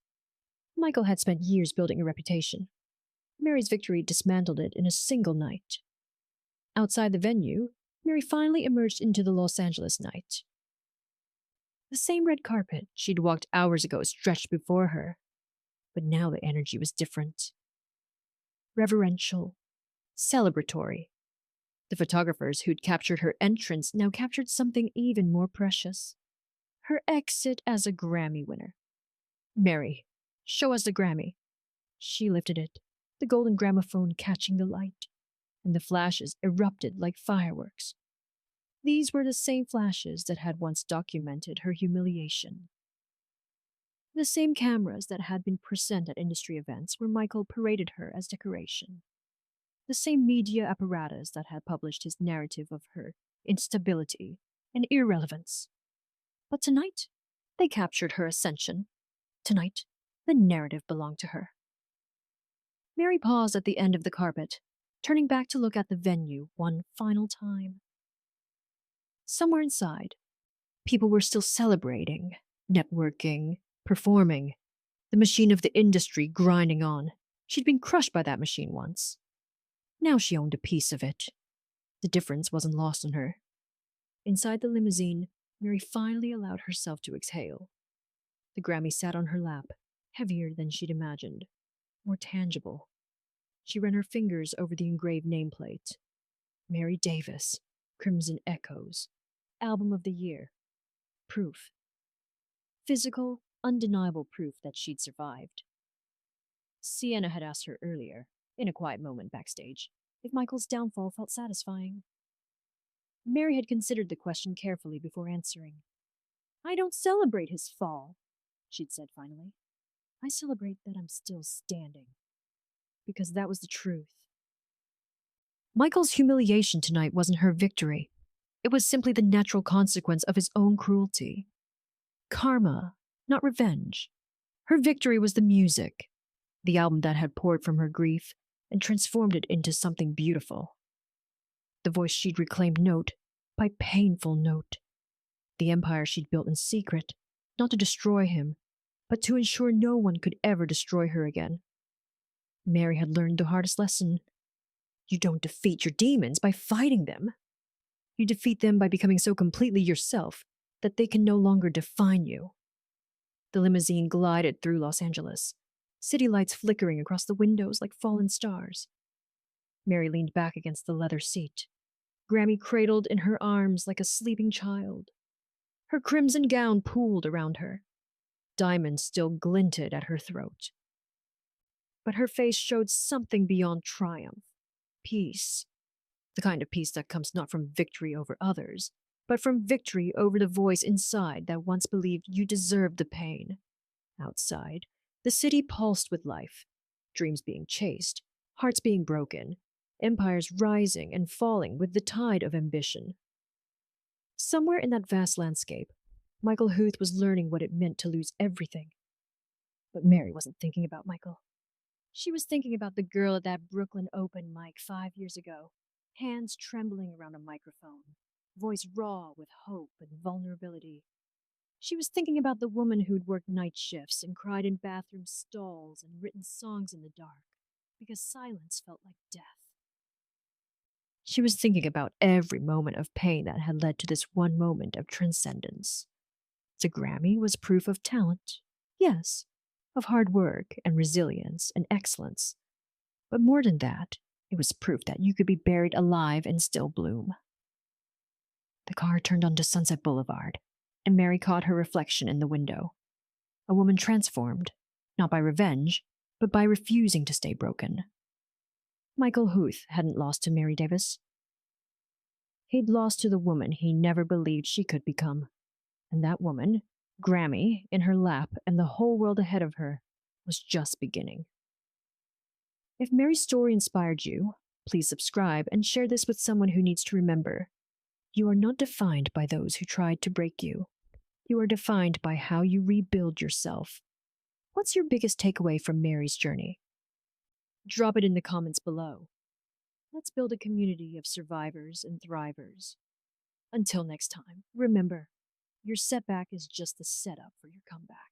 Michael had spent years building a reputation. Mary's victory dismantled it in a single night. Outside the venue, Mary finally emerged into the Los Angeles night. The same red carpet she'd walked hours ago stretched before her, but now the energy was different. Reverential, celebratory. The photographers who'd captured her entrance now captured something even more precious. Her exit as a Grammy winner. Mary, show us the Grammy. She lifted it, the golden gramophone catching the light, and the flashes erupted like fireworks. These were the same flashes that had once documented her humiliation. The same cameras that had been present at industry events where Michael paraded her as decoration. The same media apparatus that had published his narrative of her instability and irrelevance. But tonight, they captured her ascension. Tonight, the narrative belonged to her. Mary paused at the end of the carpet, turning back to look at the venue one final time. Somewhere inside, people were still celebrating, networking, performing, the machine of the industry grinding on. She'd been crushed by that machine once. Now she owned a piece of it. The difference wasn't lost on her. Inside the limousine, Mary finally allowed herself to exhale. The Grammy sat on her lap, heavier than she'd imagined, more tangible. She ran her fingers over the engraved nameplate. Mary Davis, Crimson Echoes, Album of the Year. Proof. Physical, undeniable proof that she'd survived. Sienna had asked her earlier, in a quiet moment backstage, if Michael's downfall felt satisfying. Mary had considered the question carefully before answering. "I don't celebrate his fall," she'd said finally. "I celebrate that I'm still standing." Because that was the truth. Michael's humiliation tonight wasn't her victory. It was simply the natural consequence of his own cruelty. Karma, not revenge. Her victory was the music, the album that had poured from her grief and transformed it into something beautiful. The voice she'd reclaimed note by painful note. The empire she'd built in secret, not to destroy him, but to ensure no one could ever destroy her again. Mary had learned the hardest lesson. You don't defeat your demons by fighting them. You defeat them by becoming so completely yourself that they can no longer define you. The limousine glided through Los Angeles, city lights flickering across the windows like fallen stars. Mary leaned back against the leather seat, Grammy cradled in her arms like a sleeping child. Her crimson gown pooled around her. Diamonds still glinted at her throat. But her face showed something beyond triumph. Peace. The kind of peace that comes not from victory over others, but from victory over the voice inside that once believed you deserved the pain. Outside, the city pulsed with life, dreams being chased, hearts being broken, empires rising and falling with the tide of ambition. Somewhere in that vast landscape, Michael Huth was learning what it meant to lose everything. But Mary wasn't thinking about Michael. She was thinking about the girl at that Brooklyn open mic 5 years ago, hands trembling around a microphone, voice raw with hope and vulnerability. She was thinking about the woman who'd worked night shifts and cried in bathroom stalls and written songs in the dark because silence felt like death. She was thinking about every moment of pain that had led to this one moment of transcendence. The Grammy was proof of talent, yes, of hard work and resilience and excellence. But more than that, it was proof that you could be buried alive and still bloom. The car turned onto Sunset Boulevard, and Mary caught her reflection in the window. A woman transformed, not by revenge, but by refusing to stay broken. Michael Huth hadn't lost to Mary Davis. He'd lost to the woman he never believed she could become. And that woman, Grammy, in her lap and the whole world ahead of her, was just beginning. If Mary's story inspired you, please subscribe and share this with someone who needs to remember. You are not defined by those who tried to break you. You are defined by how you rebuild yourself. What's your biggest takeaway from Mary's journey? Drop it in the comments below. Let's build a community of survivors and thrivers. Until next time, remember, your setback is just the setup for your comeback.